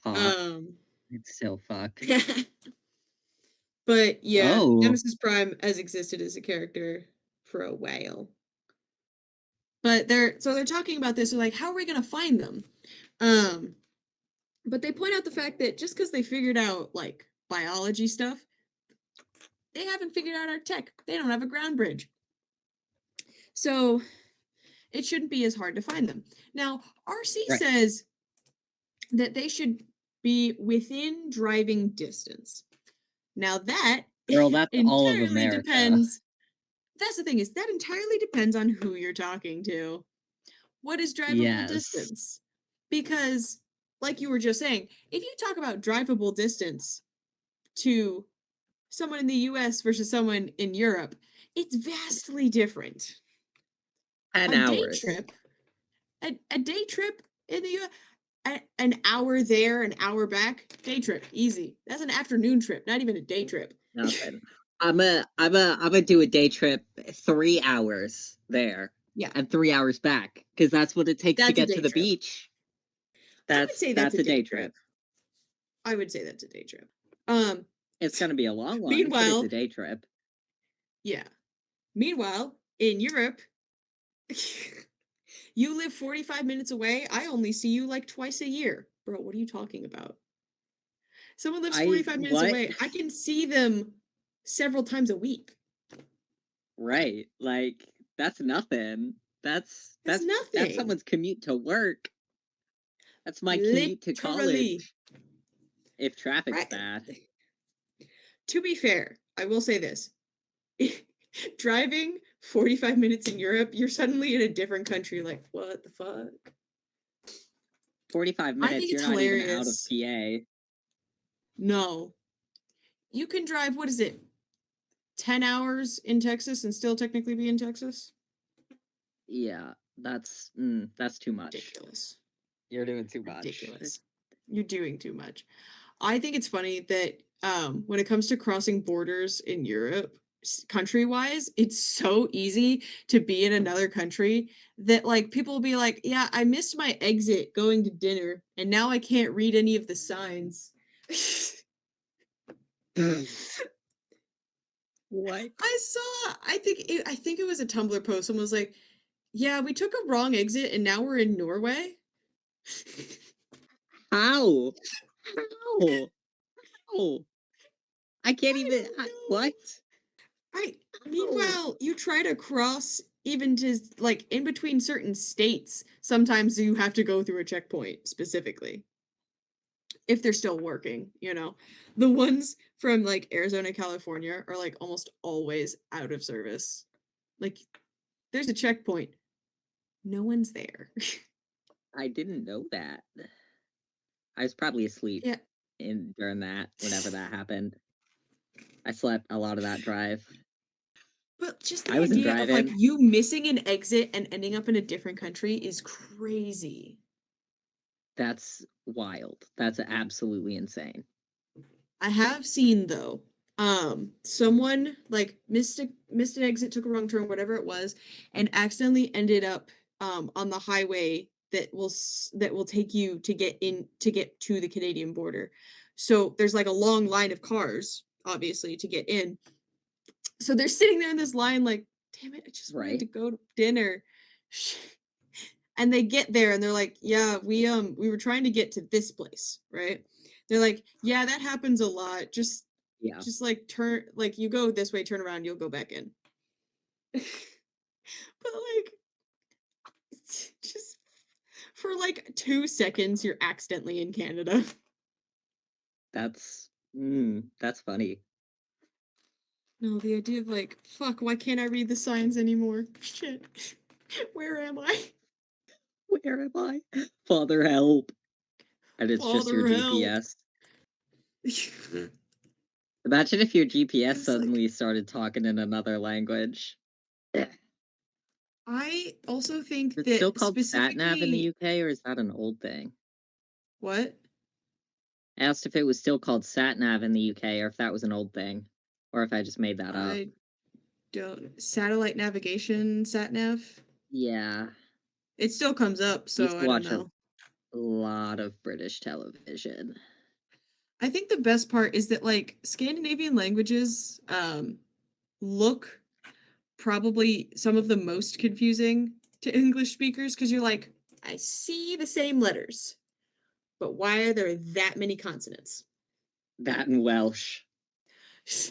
Hot. Um It's so fuck. but yeah, Oh, Nemesis Prime has existed as a character for a while. But they're talking about this, they're like, how are we gonna find them? Um but they point out the fact that just because they figured out like biology stuff, they haven't figured out our tech. They don't have a ground bridge. So it shouldn't be as hard to find them. Now, RC right. says that they should be within driving distance. Now that Girl, that's all of entirely America. depends. That's the thing is that entirely depends on who you're talking to. What is drivable Yes. distance? Because like you were just saying, if you talk about drivable distance to someone in the US versus someone in Europe, it's vastly different. 10 A day hours. trip, a day trip in the US, an hour there, an hour back, day trip, easy. That's an afternoon trip, not even a day trip. Nothing. I'm gonna do a day trip, 3 hours there Yeah, and 3 hours back, because that's what it takes to that's a get to day the trip. beach. I would say that's That's a day trip. I would say that's a day trip. It's gonna be a long one, but it's Meanwhile, a day trip. yeah. Meanwhile, in Europe, you live 45 minutes away. I only see you like twice a year. Bro, what are you talking about? Someone lives 45 minutes What? away. I can see them several times a week. Right. Like, that's nothing. That's That's nothing. someone's commute to work. That's my commute to Literally. college. If traffic's Right. bad. To be fair, I will say this. Driving 45 minutes in Europe, you're suddenly in a different country. Like, what the fuck? 45 I think minutes, you're it's not even out of hilarious. PA. No. You can drive, what is it, 10 hours in Texas and still technically be in Texas? Yeah, that's too much. Ridiculous. You're doing too much. Ridiculous. You're doing too much. I think it's funny that when it comes to crossing borders in Europe, country-wise, it's so easy to be in another country that like people will be like, "Yeah, I missed my exit going to dinner, and now I can't read any of the signs." What? I think it was a Tumblr post. Someone was like, "Yeah, we took a wrong exit, and now we're in Norway." How? How? How? I can't I even. don't know. What? How? Meanwhile, you try to cross even to like in between certain states. Sometimes you have to go through a checkpoint specifically if they're still working, you know. The ones from like Arizona, California are like almost always out of service. Like there's a checkpoint. No one's there. I didn't know that. I was probably asleep Yeah. during that, whenever that happened. I slept a lot of that drive. But just the I wasn't idea of like driving. you missing an exit and ending up in a different country is crazy. That's wild. That's absolutely insane. I have seen though, someone like missed an exit, took a wrong turn, whatever it was, and accidentally ended up on the highway that will take you to get to the Canadian border. So there's like a long line of cars, obviously, to get in. So they're sitting there in this line, like, damn it, I just wanted to Right? go to dinner. And they get there and they're like, yeah, we were trying to get to this place, right? They're like, yeah, that happens a lot. Yeah. Just like turn like you go this way, turn around, you'll go back in. But like just for like 2 seconds you're accidentally in Canada. That's funny. No, the idea of like, fuck, why can't I read the signs anymore? Shit. Where am I? Where am I? Father, help. And it's just your Father help. GPS. Imagine if your GPS It's like suddenly started talking in another language. Is I also think it still that called sat nav in the specifically UK, or is that an old thing? what? I asked if it was still called sat nav in the UK, or if that was an old thing, or if I just made that up. I don't satellite navigation, sat nav. Yeah, It still comes up, I used so to I don't watch a know. lot of British television. I think the best part is that like Scandinavian languages look probably some of the most confusing to English speakers because you're like, I see the same letters, but why are there that many consonants? That in Welsh.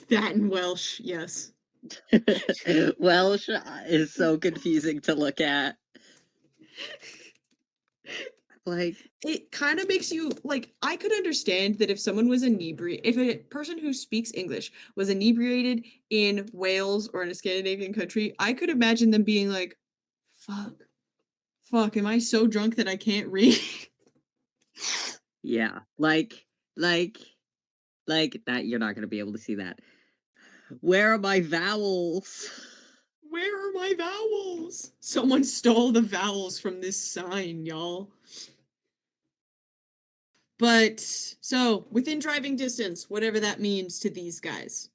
That in Welsh, yes. Welsh is so confusing to look at. Like, It kind of makes you like I could understand that if someone was inebriated, if a person who speaks English was inebriated in Wales or in a Scandinavian country, I could imagine them being like, fuck, am I so drunk that I can't read? yeah, like that. You're not gonna be able to see that. Where are my vowels? Where are my vowels? Someone stole the vowels from this sign, y'all. But, so, within driving distance, whatever that means to these guys.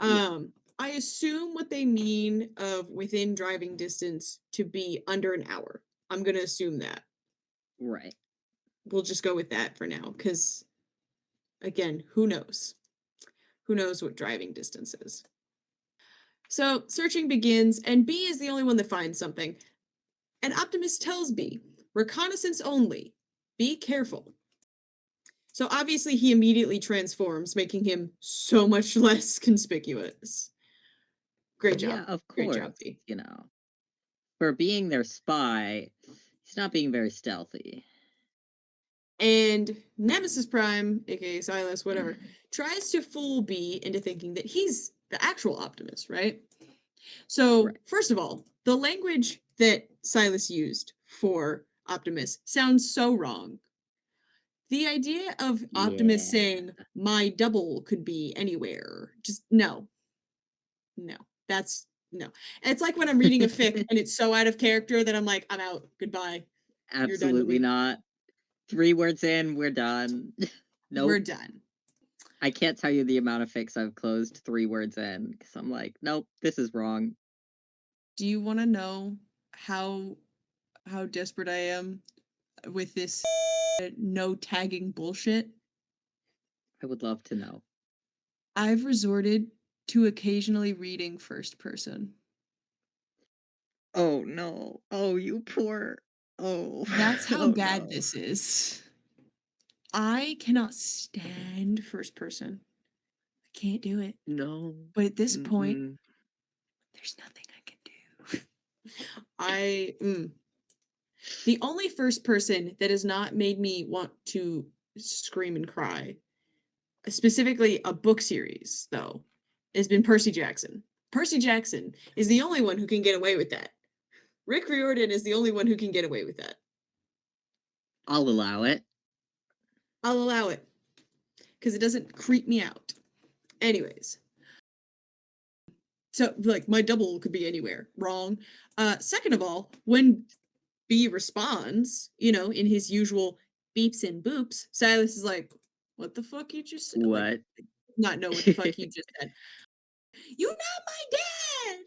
Yeah. I assume what they mean of within driving distance to be under an hour. I'm gonna assume that. Right. We'll just go with that for now, because, again, who knows? Who knows what driving distance is? So, searching begins, and B is the only one that finds something. And Optimus tells B, reconnaissance only. Be careful. So obviously he immediately transforms, making him so much less conspicuous. Great job. Yeah, of Great job, course. B. For being their spy, he's not being very stealthy. And Nemesis Prime, aka Silas, whatever, tries to fool B into thinking that he's the actual Optimus, right? So, Right. first of all, the language that Silas used for Optimus sounds so wrong. The idea of Optimus Yeah. saying, my double could be anywhere, just no. No. That's no. It's like when I'm reading a fic and it's so out of character that I'm like, I'm out. Goodbye. You're done to Absolutely me. not. 3 words in, we're done. We're Nope. done. I can't tell you the amount of fics I've closed 3 words in because I'm like, nope, this is wrong. Do you want to know how desperate I am with this no tagging bullshit? I would love to know. I've resorted to occasionally reading first person. Oh no. Oh, you poor. Oh. That's how Oh bad no. this is. I cannot stand first person. I can't do it. No. But at this point, Mm-mm. there's nothing I can do. The only first person that has not made me want to scream and cry, specifically a book series, though, has been Percy Jackson. Percy Jackson is the only one who can get away with that. Rick Riordan is the only one who can get away with that. I'll allow it. I'll allow it because it doesn't creep me out. Anyways, so like my double could be anywhere. Wrong. Second of all, when B responds, in his usual beeps and boops, Silas is like, "What the fuck you just said?" Like, What? not know what the fuck he just said. You not my dad.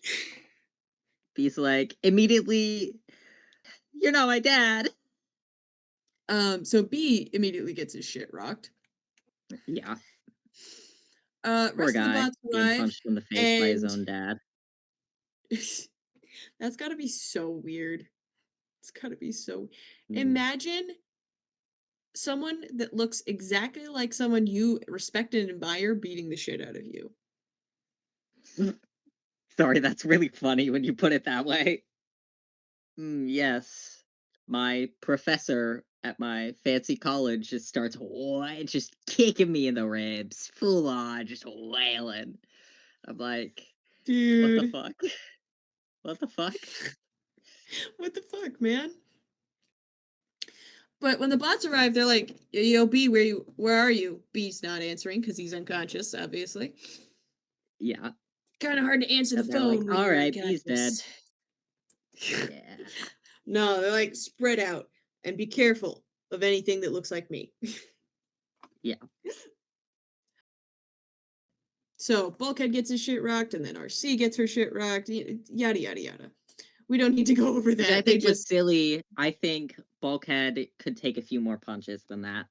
He's like, immediately, you're not my dad. So B immediately gets his shit rocked. Yeah. Poor Rest of the guy bots being arrive, punched in the face by his and own dad. that's gotta be so weird. It's gotta be so. Mm. Imagine someone that looks exactly like someone you respect and admire beating the shit out of you. Sorry, that's really funny when you put it that way. Yes. My professor at my fancy college just starts just kicking me in the ribs, full on, just wailing. I'm like, what the Dude. fuck? What the fuck? What the fuck, man? But when the bots arrive, they're like, "Yo, B, where are you?" B's not answering because he's unconscious, obviously. Yeah. Kind of hard to answer the And they're like, phone when all you're right, B's dead. unconscious. Yeah. No, they're like, spread out and be careful of anything that looks like me. Yeah. So Bulkhead gets his shit rocked, and then RC gets her shit rocked. Yada yada yada. We don't need to go over Which I that. They think was just silly. I think Bulkhead could take a few more punches than that.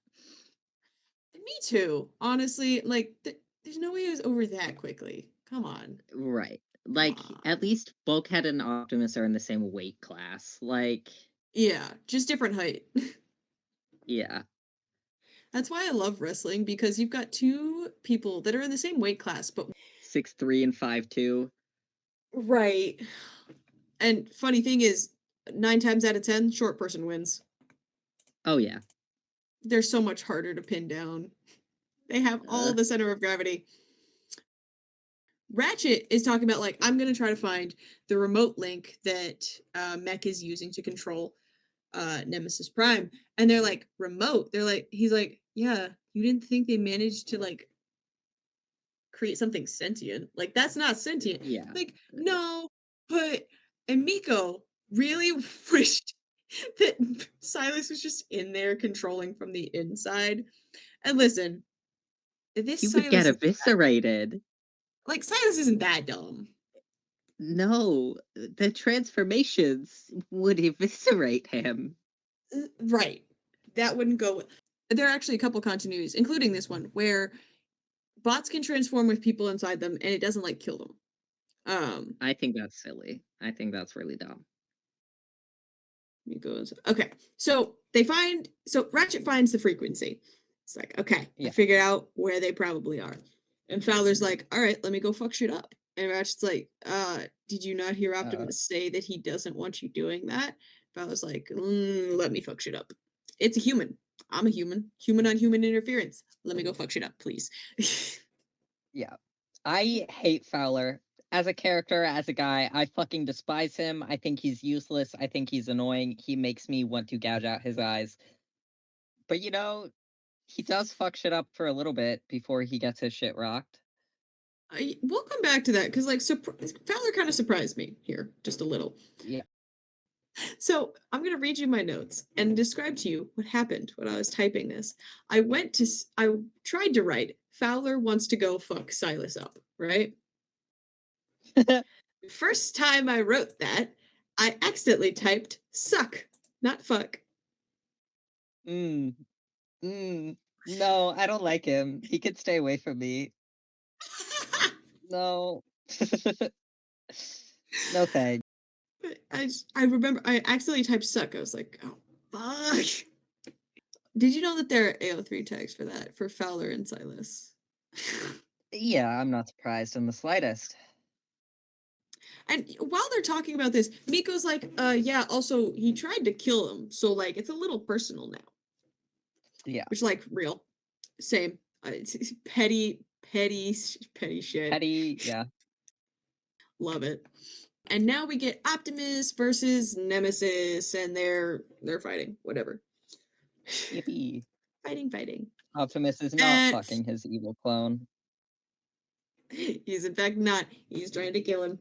me too. Honestly, like there's no way it was over that quickly. Come on. Right. Come Like, on. at least Bulkhead and Optimus are in the same weight class. Like, Yeah, just different height. yeah. That's why I love wrestling because you've got two people that are in the same weight class, but 6'3" and 5'2". right. And funny thing is, 9 times out of 10, short person wins. Oh, yeah. They're so much harder to pin down. They have all the center of gravity. Ratchet is talking about like I'm gonna try to find the remote link that Mech is using to control Nemesis Prime, and they're like remote. He's like, yeah, you didn't think they managed to like create something sentient. Like, that's not sentient. Yeah. Like, no, but and Miko really wished that Silas was just in there controlling from the inside. And listen, this He would get Silas isn't eviscerated. like Silas isn't that dumb. No, the transformations would eviscerate him. Right. That wouldn't go. There are actually a couple continuities, including this one, where bots can transform with people inside them and it doesn't like kill them. I think that's silly. I think that's really dumb. Miko is okay. So Ratchet finds the frequency. It's like, okay, I Yeah. figured out where they probably are. And Fowler's like, all right, let me go fuck shit up. And Ratchet's like, did you not hear Optimus say that he doesn't want you doing that? Fowler's like, let me fuck shit up. It's a human. I'm a human. Human on human interference. Let me go fuck shit up, please. Yeah. I hate Fowler. As a character, as a guy, I fucking despise him. I think he's useless. I think he's annoying. He makes me want to gouge out his eyes. But you know, he does fuck shit up for a little bit before he gets his shit rocked. We'll come back to that because, like, Fowler kind of surprised me here just a little. Yeah. So I'm going to read you my notes and describe to you what happened when I was typing this. I tried to write, Fowler wants to go fuck Silas up, right? First time I wrote that, I accidentally typed suck, not fuck. No, I don't like him. He could stay away from me. No. No thanks. I remember I accidentally typed suck. I was like, oh, fuck. Did you know that there are AO3 tags for that, for Fowler and Silas? Yeah, I'm not surprised in the slightest. And while they're talking about this, Miko's like, yeah, also, he tried to kill him. So, like, it's a little personal now. Yeah. Which, like, real. Same. It's petty shit. Petty, yeah. Love it. And now we get Optimus versus Nemesis, and they're fighting. Whatever. Yippee. Fighting. Optimus is not fucking his evil clone. He's in fact not. He's trying to kill him.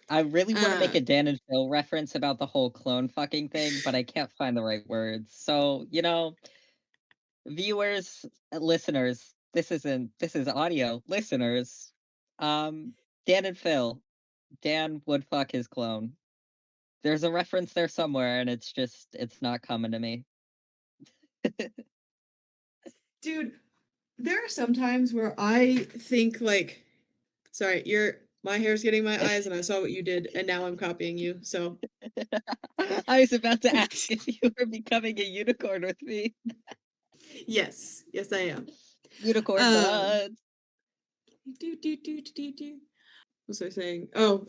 I really want to make a Dan and Phil reference about the whole clone fucking thing, but I can't find the right words. So, you know, viewers, listeners, this is audio. Listeners, Dan and Phil, Dan would fuck his clone. There's a reference there somewhere, and it's not coming to me. Dude, there are some times where I think like, sorry, my hair's getting my eyes, and I saw what you did, and now I'm copying you. So I was about to ask if you were becoming a unicorn with me. Yes, I am. Unicorn buds. What was I saying? Oh,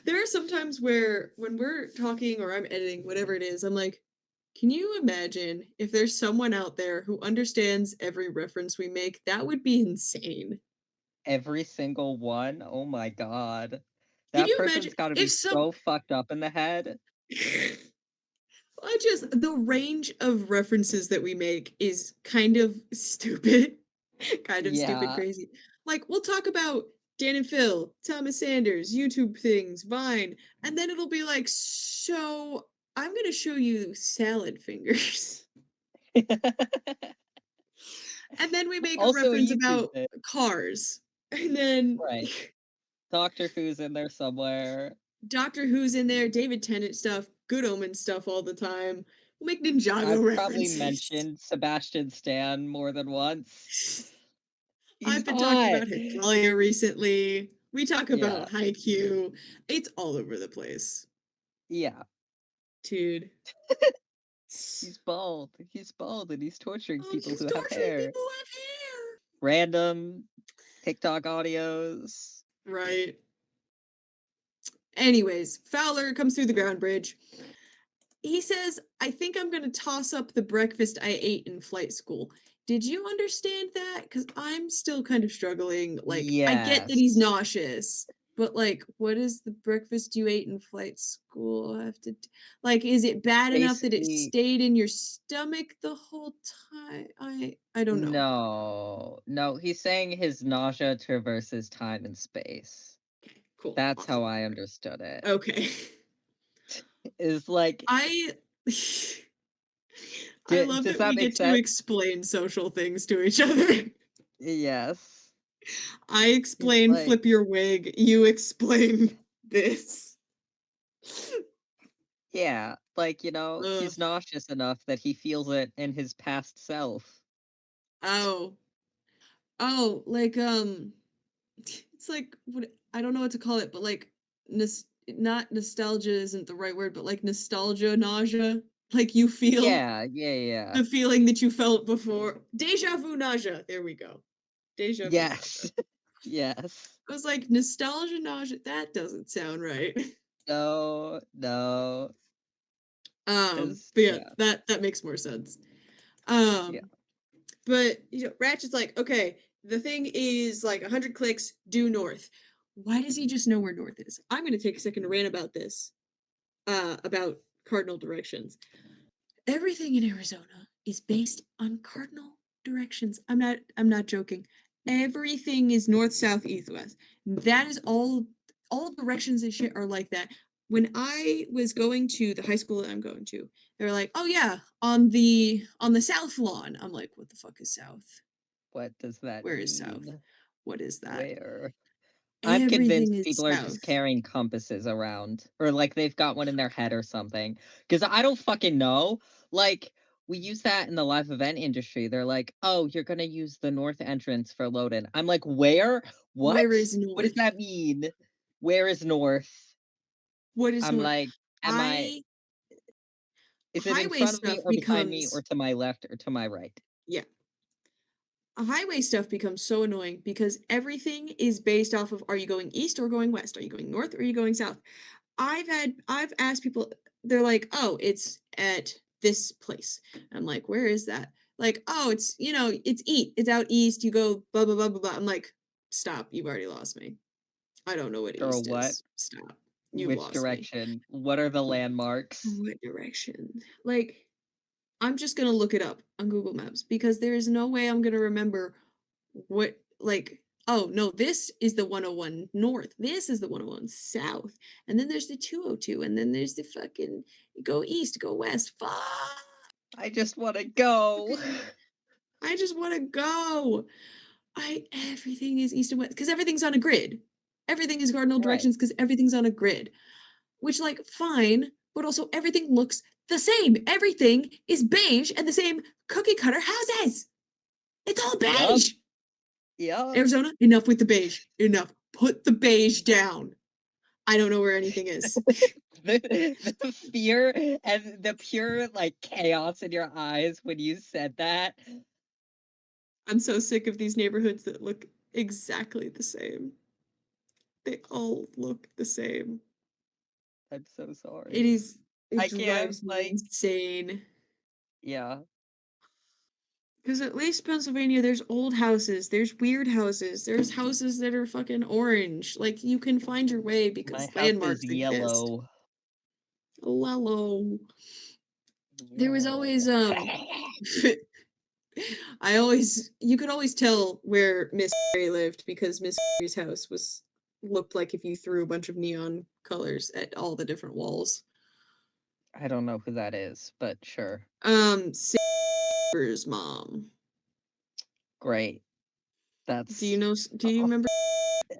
there are some times where when we're talking or I'm editing, whatever it is, I'm like, can you imagine if there's someone out there who understands every reference we make? That would be insane. Every single one? Oh my god. Can That you person's imagine gotta be so fucked up in the head. The range of references that we make is kind of stupid. Stupid crazy. Like, we'll talk about Dan and Phil, Thomas Sanders, YouTube things, Vine, and then it'll be like, so I'm gonna show you salad fingers. And then we make a Also a reference YouTube about thing. cars. And then Right. Doctor Who's in there somewhere. Doctor Who's in there, David Tennant stuff, Good Omen stuff all the time. We'll make Ninjago I've references. probably mentioned Sebastian Stan more than once. I've been talking about Hikalia recently. We talk about Yeah. Haikyuu. It's all over the place. Yeah. Dude. He's bald. He's bald and he's torturing people who have torturing hair. people who have hair. Random TikTok audios. Right. Anyways, Fowler comes through the ground bridge. He says, I think I'm going to toss up the breakfast I ate in flight school. Did you understand that? Because I'm still kind of struggling. Like, I get that he's nauseous. But like, what is the breakfast you ate in flight school have to like? Is it bad enough that it Basically, stayed in your stomach the whole time? I don't know. no, he's saying his nausea traverses time and space. Cool. That's how Awesome. I understood it. Okay. Is like, I I love does that that we make get to sense? explain social things to each other. Yes. I It's explain like, flip your wig, you explain this. yeah, like, Ugh. he's nauseous enough that he feels it in his past self. Oh. Oh, like it's like what I don't know what to call it, but like not nostalgia isn't the right word, but like nostalgia nausea. Like you feel Yeah. the feeling that you felt before. Deja vu nausea. There we go. Deja vu nausea. Yes. Yes. I was like nostalgia nausea. That doesn't sound right. No. Is But yeah, yeah. that makes more sense. Yeah. Um, but Ratchet's like, okay, the thing is like 100 clicks due north. Why does he just know where north is? I'm gonna take a second to rant about this. About cardinal directions. Everything in Arizona is based on cardinal directions. I'm not joking. Everything is north, south, east, west. That is all directions and shit are like that. When I was going to the high school that I'm going to, they were like, "Oh yeah, on the south lawn." I'm like, "What the fuck is south? What does that Where is south? mean? What is that?" Where? I'm Everything convinced is people are just south. carrying compasses around, or like they've got one in their head or something. Because I don't fucking know. Like, we use that in the live event industry. They're like, oh, you're gonna use the north entrance for load-in. I'm like, where? What? Where is What does north? that mean? Where is north? What is I'm north? like, am I, I is it in highway front of me stuff or behind me or becomes to my left or to my right? yeah, highway stuff becomes so annoying because everything is based off of, are you going east or going west? Are you going north or are you going south? I've asked people, they're like, oh, it's at this place. I'm like, where is that? Like, oh, it's out east. You go blah blah blah blah blah. I'm like, stop, you've already lost me. I don't know what Girl, east what? is. Stop. You've Which lost me. direction? What are the landmarks? What direction? Like, I'm just gonna look it up on Google Maps because there is no way I'm gonna remember what like oh no, this is the 101 north. This is the 101 south. And then there's the 202 and then there's the fucking go east, go west. Fuck. I just want to go. I just want to go. I everything is east and west because everything's on a grid. Everything is cardinal Right. directions because everything's on a grid. Which like fine, but also everything looks the same. Everything is beige and the same cookie cutter houses. It's all Yup. beige. Yup. Arizona, enough with the beige. Enough. Put the beige down. I don't know where anything is. The fear and the pure like chaos in your eyes when you said that. I'm so sick of these neighborhoods that look exactly the same. They all look the same. I'm so It sorry. is it I can't drives me like insane. yeah. Because at least Pennsylvania, there's old houses, there's weird houses, there's houses that are fucking orange. Like you can find your way My because house is landmarks exist. yellow. Lello. There was Yellow. always you could always tell where Miss Mary lived because Miss Mary's house was looked like if you threw a bunch of neon colors at all the different walls. I don't know who that is, but sure. Saber's mom. Great. Do you That's know? Do you remember?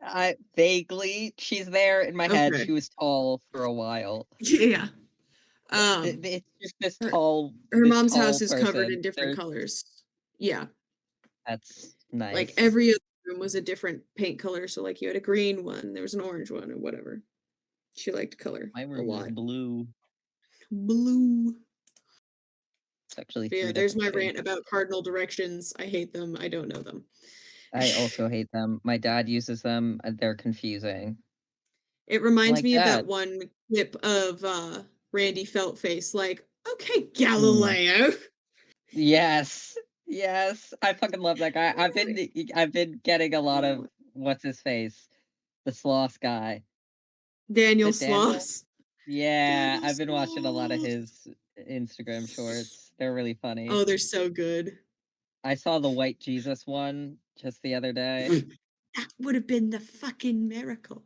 I vaguely she's there in my head. Okay. She was tall for a while. Yeah. Um, It's just this her tall her this mom's house tall is covered person. in different There's colors. Yeah. That's Like nice. every other room was a different paint color. So like you had a green one, there was an orange one, or whatever. She liked color My a room is lot. blue. Blue. It's actually But yeah, three there's different my shades. rant about cardinal directions. I hate them. I don't know them. I also hate them. My dad uses them. They're confusing. It reminds Like me of that that. one clip of Randy Feltface, like, okay, Mm. Galileo. Yes. Yes. I fucking love that guy. I've been getting a lot of what's his face. The sloth guy. Daniel Is it Daniel? Sloss. Yeah, Daniel I've been watching a lot of Sloss. his Instagram shorts. They're really funny. Oh, they're so good. I saw the White Jesus one just the other day. That would have been the fucking miracle.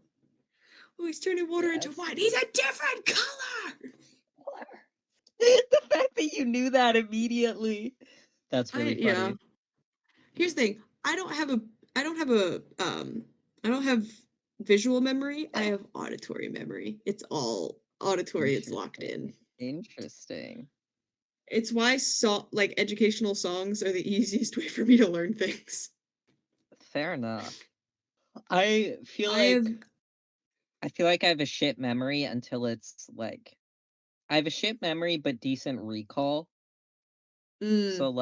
Oh, he's turning water into Yes. wine. He's a different color. The fact that you knew that immediately. That's really funny. Yeah. Here's the thing. I don't have visual memory. I have auditory memory. It's all auditory. It's locked in. Interesting. It's why educational songs are the easiest way for me to learn things. Fair enough. I feel I like I have a shit memory until it's like I have a shit memory but decent recall. So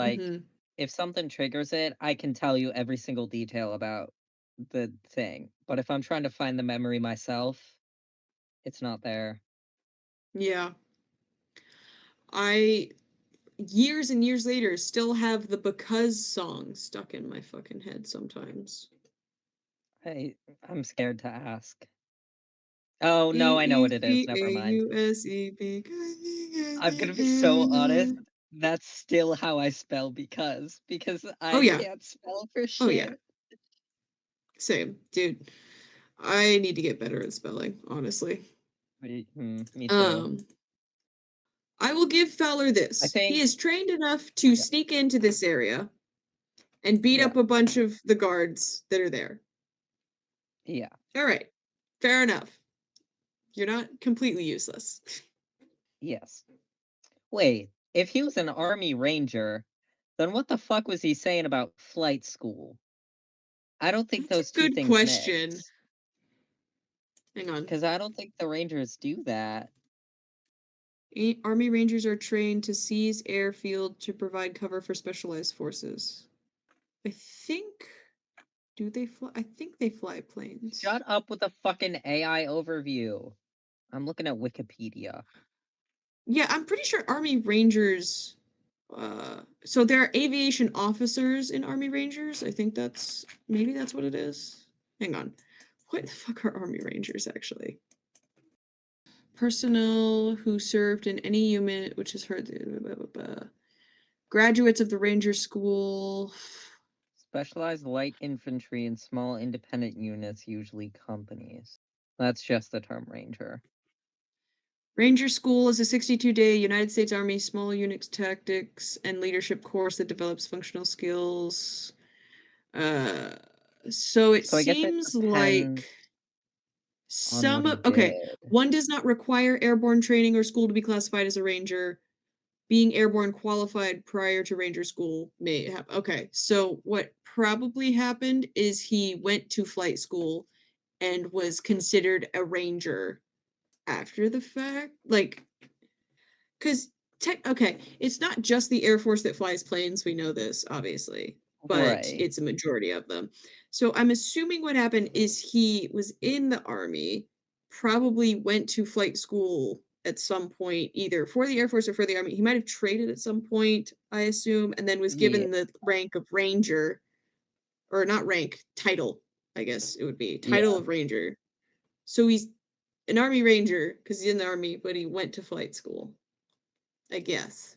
if something triggers it, I can tell you every single detail about the thing. But if I'm trying to find the memory myself, it's not there. Yeah. I years and years later still have the Because song stuck in my fucking head sometimes. I'm scared to ask. Oh no, I know what it is. Never mind. I'm gonna be so honest. That's still how I spell because Oh I yeah. can't spell for shit. Oh yeah. Same, dude. I need to get better at spelling, honestly. Me too. I will give Fowler this. I think He is trained enough to sneak into this area and beat Yeah. up a bunch of the guards that are there. Yeah. All right. Fair enough. You're not completely useless. Yes. Wait, if he was an army ranger, then what the fuck was he saying about flight school? I don't think That's those a two good things question. mix. Hang on. Because I don't think the rangers do that. Army Rangers are trained to seize airfield to provide cover for specialized forces. I think. Do they fly? I think they fly planes. Shut up with the fucking AI overview. I'm looking at Wikipedia. Yeah, I'm pretty sure Army Rangers. So there are aviation officers in Army Rangers. I think maybe that's what it is. Hang on. What the fuck are Army Rangers actually? Personnel who served in any unit which has heard graduates of the Ranger School. Specialized light infantry and small independent units, usually companies. That's just the term ranger. Ranger School is a 62-day United States Army small units tactics and leadership course that develops functional skills. So it So I guess it seems depends like on what he okay, did. one does not require airborne training or school to be classified as a ranger. Being airborne qualified prior to ranger school may have. Okay, so what probably happened is he went to flight school and was considered a ranger after the fact, because okay, it's not just the Air Force that flies planes. We know this, obviously, but Right. it's a majority of them. So I'm assuming what happened is he was in the Army, probably went to flight school at some point, either for the Air Force or for the Army. He might have traded at some point, I assume, and then was Yeah. given the rank of Ranger, or not rank, title, I guess it would be title of Ranger. So he's an Army Ranger because he's in the Army, but he went to flight school, I guess.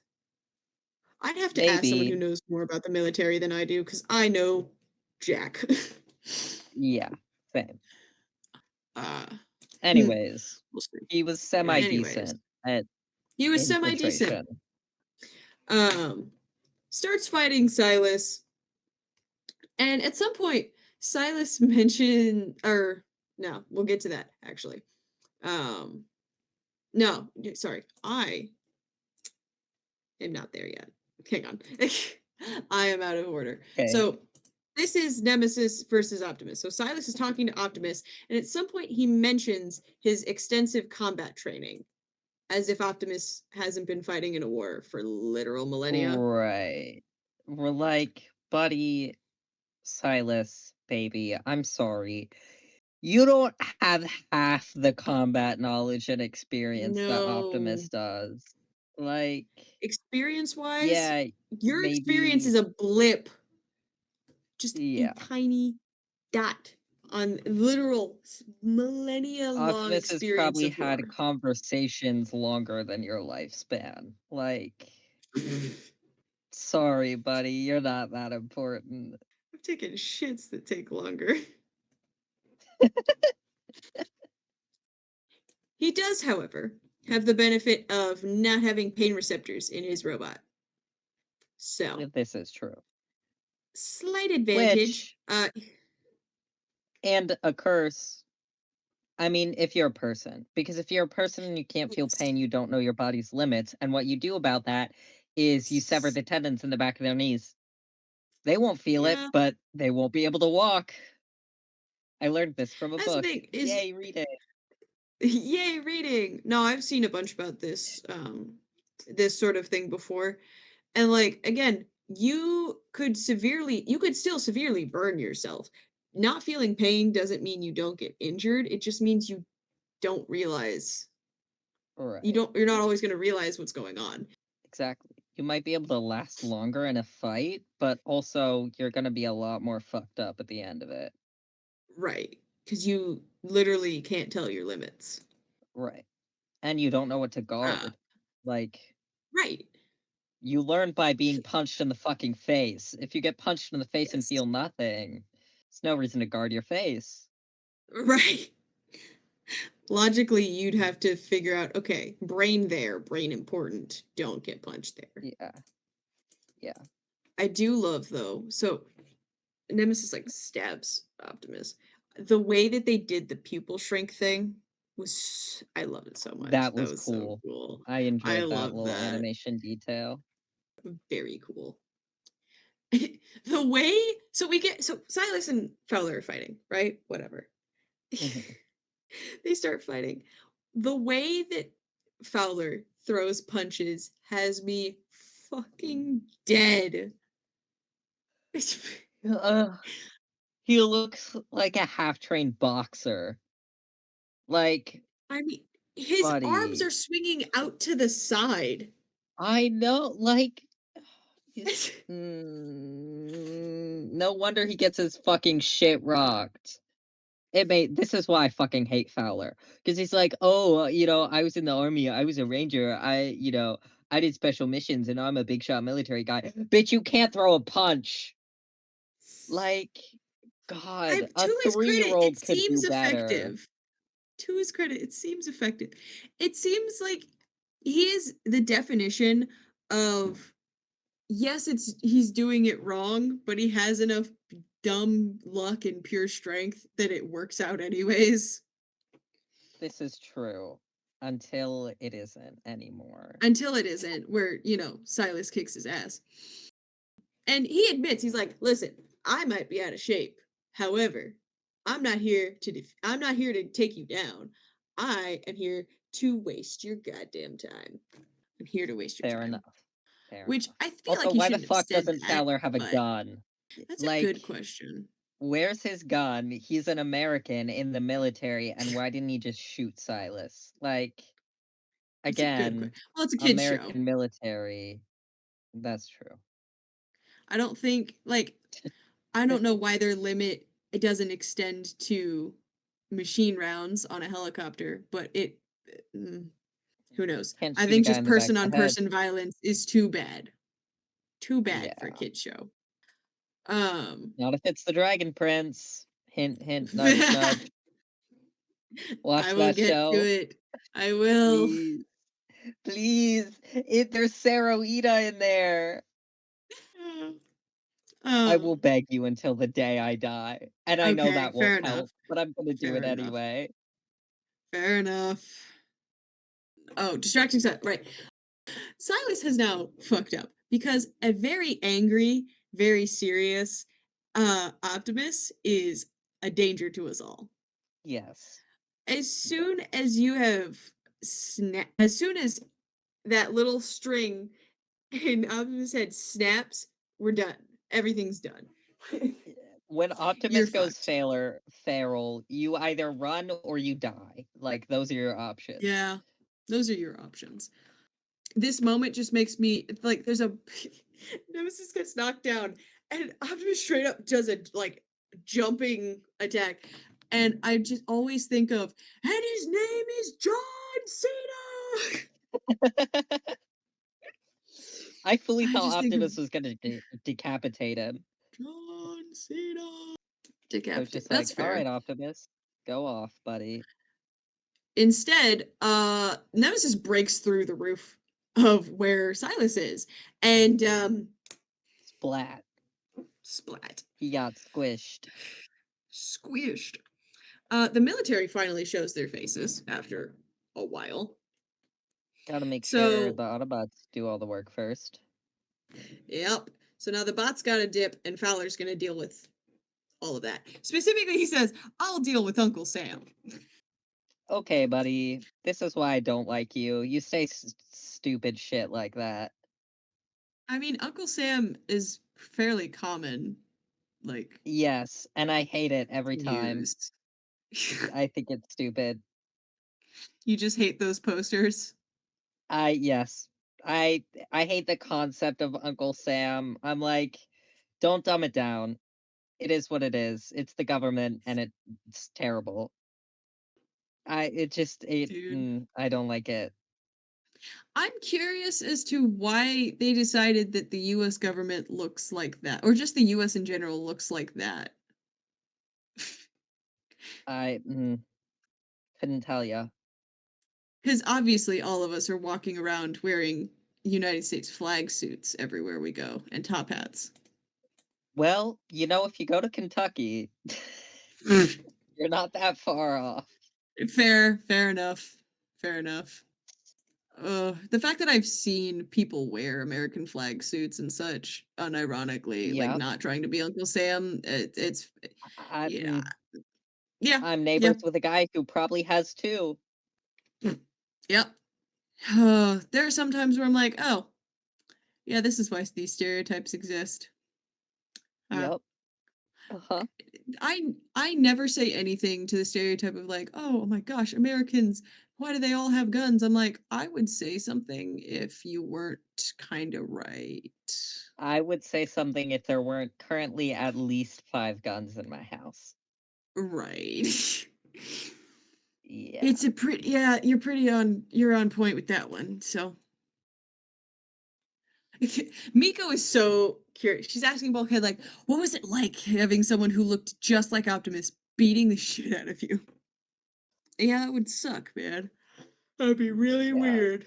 I'd have to ask someone who Maybe. knows more about the military than I do, because I know Jack. Yeah. Same. uh, Anyways, we'll see. he was Anyways, semi-decent at he was infiltration. semi-decent. Starts fighting Silas, and at some point, Silas mentioned, or no, we'll get to that actually. No, sorry, I am not there yet. Hang on. I am out of order. Okay. So this is Nemesis versus Optimus. So Silas is talking to Optimus, and at some point he mentions his extensive combat training, as if Optimus hasn't been fighting in a war for literal millennia. Right. We're like, buddy, Silas, baby, I'm sorry. You don't have half the combat knowledge and experience that Optimus does. Like, experience-wise, yeah, your experience is a blip, just a tiny dot on literal millennia-long Optimus has experience probably of war. had conversations longer than your lifespan. Like, sorry, buddy, you're not that important. I'm taking shits that take longer. He does, however, have the benefit of not having pain receptors in his robot. So, This is true. slight advantage. And a curse. I mean, if you're a person. Because if you're a person and you can't feel pain, you don't know your body's limits. And what you do about that is you sever the tendons in the back of their knees. They won't feel it, Yeah. but they won't be able to walk. I learned this from a That's the book. thing, is Yay, reading. yay, reading. No, I've seen a bunch about this this sort of thing before. And like again, you could still severely burn yourself. Not feeling pain doesn't mean you don't get injured. It just means you don't realize Right. you're not always going to realize what's going on. Exactly. You might be able to last longer in a fight, but also you're going to be a lot more fucked up at the end of it. Right. Because you literally can't tell your limits. Right. And you don't know what to guard. Like, right. You learn by being punched in the fucking face. If you get punched in the face and Yes. feel nothing, there's no reason to guard your face. Right. Logically, you'd have to figure out, okay, brain there, brain important, don't get punched there. Yeah. Yeah. I do love, though, so Nemesis, like, stabs Optimus. The way that they did the pupil shrink thing was, I love it so much. That was so cool. cool. I enjoyed that love little animation detail. Very cool. The way, so Silas and Fowler are fighting, right? Whatever. Mhm. They start fighting. The way that Fowler throws punches has me fucking dead. He looks like a half-trained boxer. Like, I mean, his arms buddy. are swinging out to the side. I know, like, no wonder he gets his fucking shit rocked. This is why I fucking hate Fowler. Because he's like, oh, I was in the army, I was a ranger, I did special missions, and I'm a big shot military guy. Bitch, you can't throw a punch! Like, God, a To his credit, it 3-year-old could do seems better. effective. To his credit, it seems effective. It seems like he is the definition of, yes, he's doing it wrong, but he has enough dumb luck and pure strength that it works out anyways. This is true. Until it isn't anymore. Until it isn't, where, Silas kicks his ass. And he admits, he's like, listen, I might be out of shape. However, I'm not here to take you down. I am here to waste your goddamn time. I'm here to waste your Fair time. enough. Fair Which enough. I feel Also, like he why the shouldn't have fuck said doesn't that, Fowler have a but gun? that's Like, a good question. Where's his gun? He's an American in the military, and why didn't he just shoot Silas? Like, That's a good again, question. Well, it's a kid's show. American military. That's true. I don't think, I don't know why their limit, it doesn't extend to machine rounds on a helicopter, but who knows? Can't I shoot a think guy just in the back of the head. person-on-person violence is too bad. Too bad for a Yeah. kid's show. Not if it's the Dragon Prince. Hint, hint, nudge, nudge. Watch I will that get show. to it. I will. Please. Please. There's Saroida in there. I will beg you until the day I die. And I know Okay, that fair won't enough. help, but I'm gonna do Fair it enough. anyway. Fair enough. Oh, distracting stuff. Right. Silas has now fucked up because a very angry, very serious Optimus is a danger to us all. Yes. As soon as you have as soon as that little string in Optimus' head snaps, we're done. Everything's done. When Optimus You're goes fucked. feral, you either run or you die. Like, those are your options. Yeah, those are your options. This moment just makes me like there's a Nemesis gets knocked down and Optimus straight up does a jumping attack. And I just always think of, and his name is John Cena. I fully I thought just think of Optimus was gonna decapitate him. John Cena. I was Decapitate. just That's like, all fair. right, Optimus, go off, buddy. Instead, Nemesis breaks through the roof of where Silas is, and Splat. splat, He got squished. squished. The military finally shows their faces after a while. Gotta make sure So, the Autobots do all the work first. yep. So now the bot's got a dip, and Fowler's gonna deal with all of that. Specifically, he says, "I'll deal with Uncle Sam." Okay, buddy. This is why I don't like you. You say stupid shit like that. I mean, Uncle Sam is fairly common, like, Yes, and I hate it every time. use. I think it's stupid. You just hate those posters. Yes. I I hate the concept of Uncle Sam. I'm like, don't dumb it down. It is what it is. It's the government and it's terrible. Dude. I don't like it. I'm curious as to why they decided that the US government looks like that, or just the US in general looks like that. I couldn't tell you. Because obviously, all of us are walking around wearing United States flag suits everywhere we go and top hats. Well, if you go to Kentucky, you're not that far off. Fair enough. Fair enough. The fact that I've seen people wear American flag suits and such, unironically, like Yep. not trying to be Uncle Sam, it's I, yeah, mm, yeah, I'm yeah, neighbors with a guy who probably has two. yep. There are some times where I'm like, oh, yeah, this is why these stereotypes exist. Uh, Yep. Uh-huh. I never say anything to the stereotype of like, oh my gosh, Americans, why do they all have guns? I'm like, I would say something if you weren't kind of right. I would say something if there weren't currently at least 5 guns in my house. Right. Yeah. It's a pretty yeah, you're on point with that one. So Miko is so curious. She's asking Bulkhead like, what was it like having someone who looked just like Optimus beating the shit out of you? Yeah, that would suck, man. That'd be really Yeah. weird.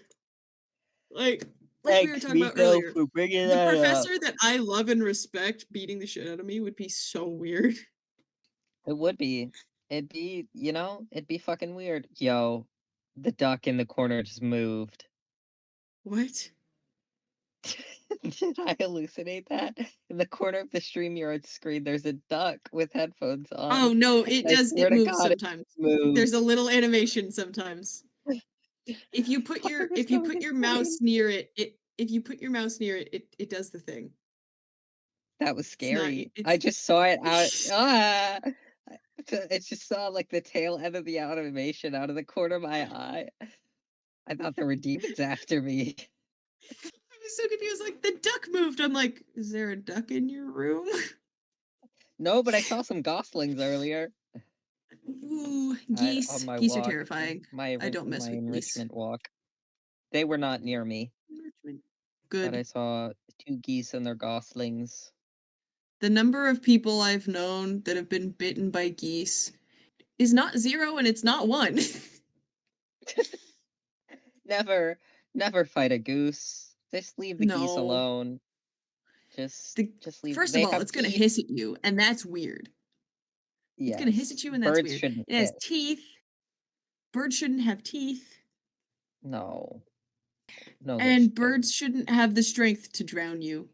Like we were Thanks, talking about Miko, earlier, for bringing the that up. professor that I love and respect beating the shit out of me would be so weird. It would be. It'd be fucking weird. Yo, the duck in the corner just moved. What? Did I hallucinate that? In the corner of the StreamYard screen, there's a duck with headphones on. Oh no, it I does. swear It to moves God, it sometimes. There's a moved. little animation sometimes. Fucker was If you going put your mouse insane. near it, if you put your mouse near it, it does the thing. That was It's not scary. I it's just saw it out. Ah! I just saw like the tail end of the animation out of the corner of my eye. I thought there were demons after me. I was so confused. Like the duck moved. I'm like, is there a duck in your room? No, but I saw some goslings earlier. Ooh, On geese. my Geese are walk, terrifying. I don't my mess with geese. enrichment walk. They were not near me, Enrichment. but I Good. saw 2 geese and their goslings. The number of people I've known that have been bitten by geese is not zero and it's not one. Never, never fight a goose. Just leave the geese No. alone. Just leave. First of They all, have it's gonna teeth. hiss at you, and that's weird. It's gonna hiss Yes, at you, and that's birds weird. shouldn't It has hiss. teeth. Birds shouldn't have teeth. No, no, they And shouldn't. birds shouldn't have the strength to drown you,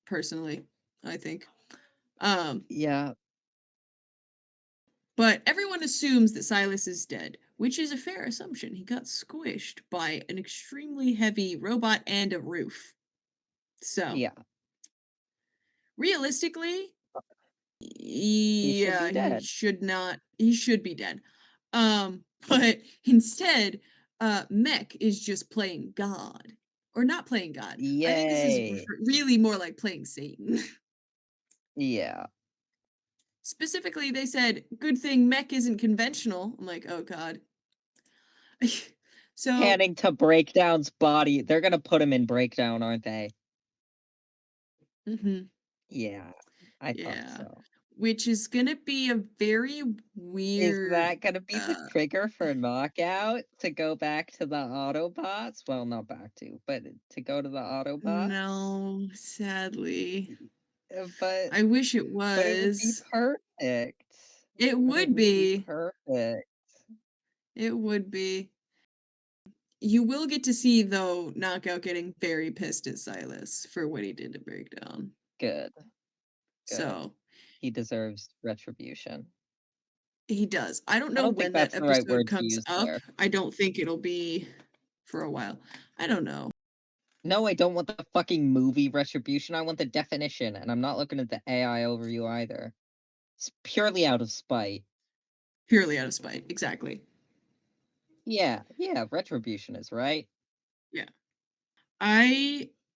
personally, I think. Um, Yeah, but everyone assumes that Silas is dead, which is a fair assumption. He got squished by an extremely heavy robot and a roof. So, yeah. realistically, He should yeah, be dead. he should be dead. But instead, Mech is just playing God. Or not playing God. I think this is Yay. really more like playing Satan. Yeah. Specifically, they said, "Good thing mech isn't conventional." I'm like, oh god. So, Panning to Breakdown's body. They're gonna put him in Breakdown, aren't they? mhm, Yeah, I thought yeah, so. which is gonna be a very Is weird. that gonna be the trigger for Knockout to go back to the Autobots? Well, not back to, but to go to the Autobots? No, sadly, But I wish it it would be was. perfect. It But it would would be be. perfect. It would be. You will get to see, though, Knockout getting very pissed at Silas for what he did to Breakdown. Good, good. So, He deserves retribution. he does. I don't I know don't think when that that's the right episode word to comes use up. there. I don't think it'll be for a while. I don't know. No, I don't want the fucking movie retribution. I want the definition, and I'm not looking at the AI overview either. It's purely out of spite. Purely out of spite. Exactly. Yeah, retribution is right. Yeah.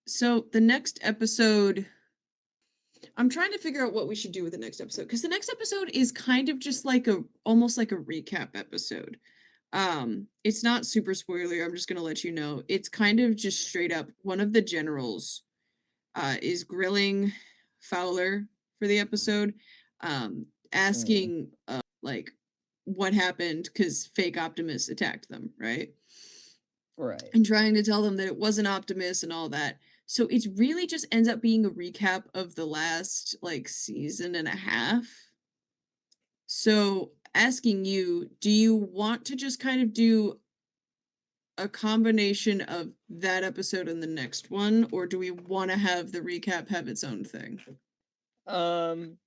So the next episode, I'm trying to figure out what we should do with the next episode because the next episode is kind of just like almost like a recap episode. It's not super spoiler. I'm just gonna let you know. It's kind of just straight up one of the generals is grilling Fowler for the episode, Mm, asking like what happened because fake Optimus attacked them, right? right. And trying to tell them that it wasn't Optimus and all that. So it really just ends up being a recap of the last like season and a half. So asking you, do you want to just kind of do a combination of that episode and the next one, or do we want to have the recap have its own thing? Um,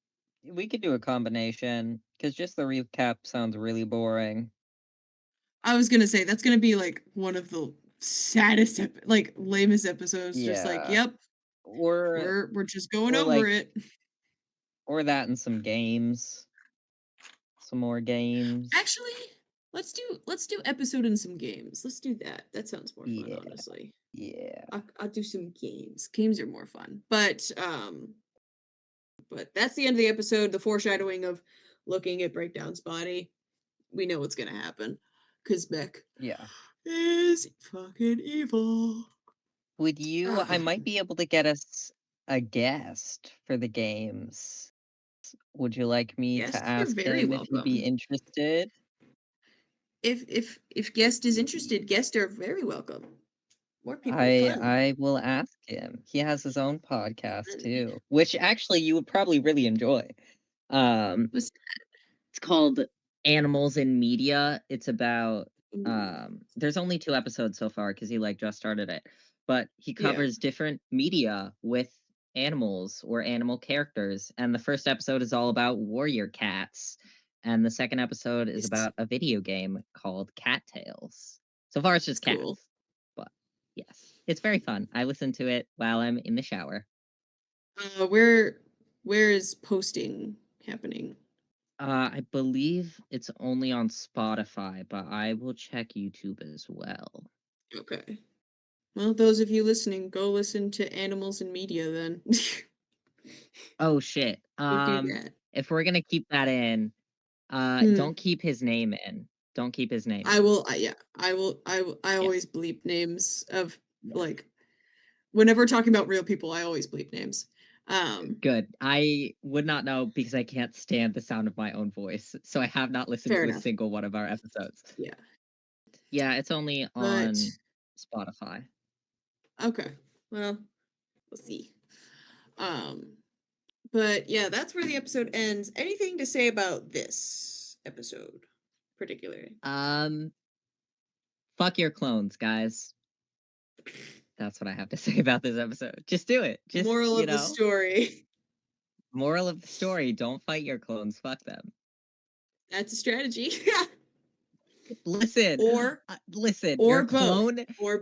we could do a combination because just the recap sounds really boring. I was gonna say that's gonna be like one of the saddest, like lamest episodes. Just like, Yeah, yep, or we're just going or over like it. or that and some games, some more games. Actually, let's do episode and some games. Let's do that. That sounds more fun, Yeah, honestly. yeah, I'll do some games. Games are more fun. But that's the end of the episode. The foreshadowing of looking at Breakdown's body. We know what's gonna happen. Cause Beck yeah. is fucking evil. Would you? I might be able to get us a guest for the games. Would you like me to Guests are ask very him if he'd be welcome. interested? If guest is interested, guests are very welcome. More people are I fun. I will ask him. He has his own podcast too, which actually you would probably really enjoy. Um, Was it's called Animals in Media. It's about ooh, there's only 2 episodes so far because he like just started it. But he yeah, covers different media with animals or animal characters. And the first episode is all about warrior cats. And the second episode is it's about a video game called Cattails. So far it's it's just cool. cats. But yes, it's very fun. I listen to it while I'm in the shower. Where is posting happening? I believe it's only on Spotify, but I will check YouTube as well. Okay. Well, those of you listening, go listen to Animals in Media then. Oh shit. Go do that. If we're gonna keep that in, Hmm. don't keep his name in. Don't keep his name I in. will. Yeah. I Yeah, always bleep names of yeah. like whenever talking about real people. I always bleep names. Um. Good. I would not know because I can't stand the sound of my own voice, so I have not listened Fair to a enough. single one of our episodes. Yeah. Yeah, it's only But on Spotify. okay. Well, we'll see. Um. But yeah, that's where the episode ends. Anything to say about this episode, particularly? Um, fuck your clones, guys. That's what I have to say about this episode. Just do it. Just, Moral of the story. moral of the story, don't fight your clones, fuck them. That's a strategy. Listen, or listen, your or both. clone Or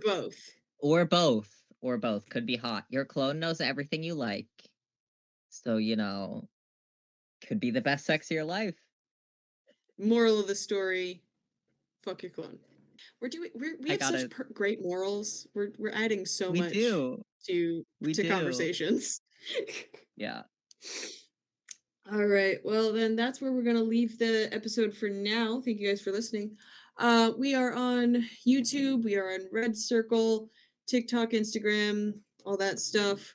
both. or both could be hot. Your clone knows everything you like. So, could be the best sex of your life. Moral of the story: fuck your clone. We I have got such it. great morals. We're adding so We much do. to We to do. conversations. Yeah. All right. Well, then that's where we're going to leave the episode for now. Thank you guys for listening. We are on YouTube, we are on Red Circle, TikTok, Instagram, all that stuff.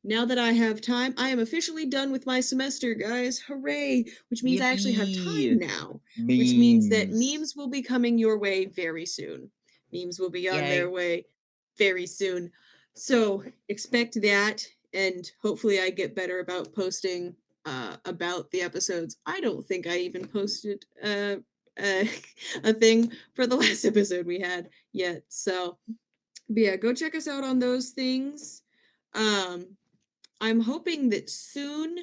Now that I have time, I am officially done with my semester, guys. Hooray! Which means I actually have time Yippee! now. Which means that Memes. memes will be coming your way very soon. Memes will be on Yay. their way very soon. So expect that, and hopefully I get better about posting about the episodes. I don't think I even posted a thing for the last episode we had yet. So, but yeah, go check us out on those things. I'm hoping that soon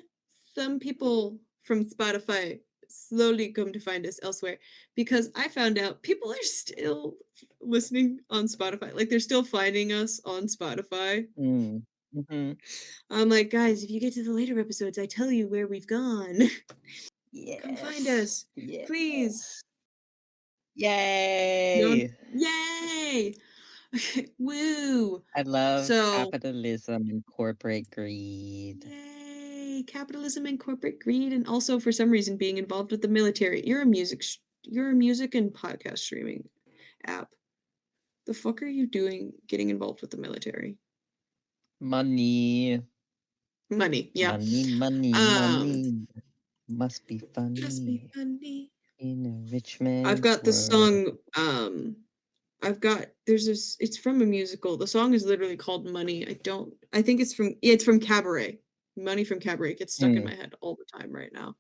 some people from Spotify slowly come to find us elsewhere, because I found out people are still listening on Spotify. Like, they're still finding us on Spotify. Mm-hmm. I'm like, guys, if you get to the later episodes, I tell you where we've gone. Come find us, Yes. please. Yay! Yay! Woo! I love So, capitalism and corporate greed. yay! Capitalism and corporate greed, and also for some reason being involved with the military. You're a music and podcast streaming app. The fuck are you doing getting involved with the military? Money. Money, yeah. Money. Must be Just be funny. funny. In a rich man's I've got the world. song, there's this, it's from a musical. The song is literally called Money. I think it's from Cabaret. Money from Cabaret gets stuck in my head all the time right now.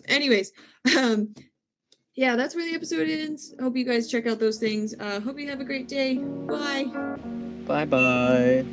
Anyways, yeah, that's where the episode ends. Hope you guys check out those things. Hope you have a great day. Bye. Bye-bye.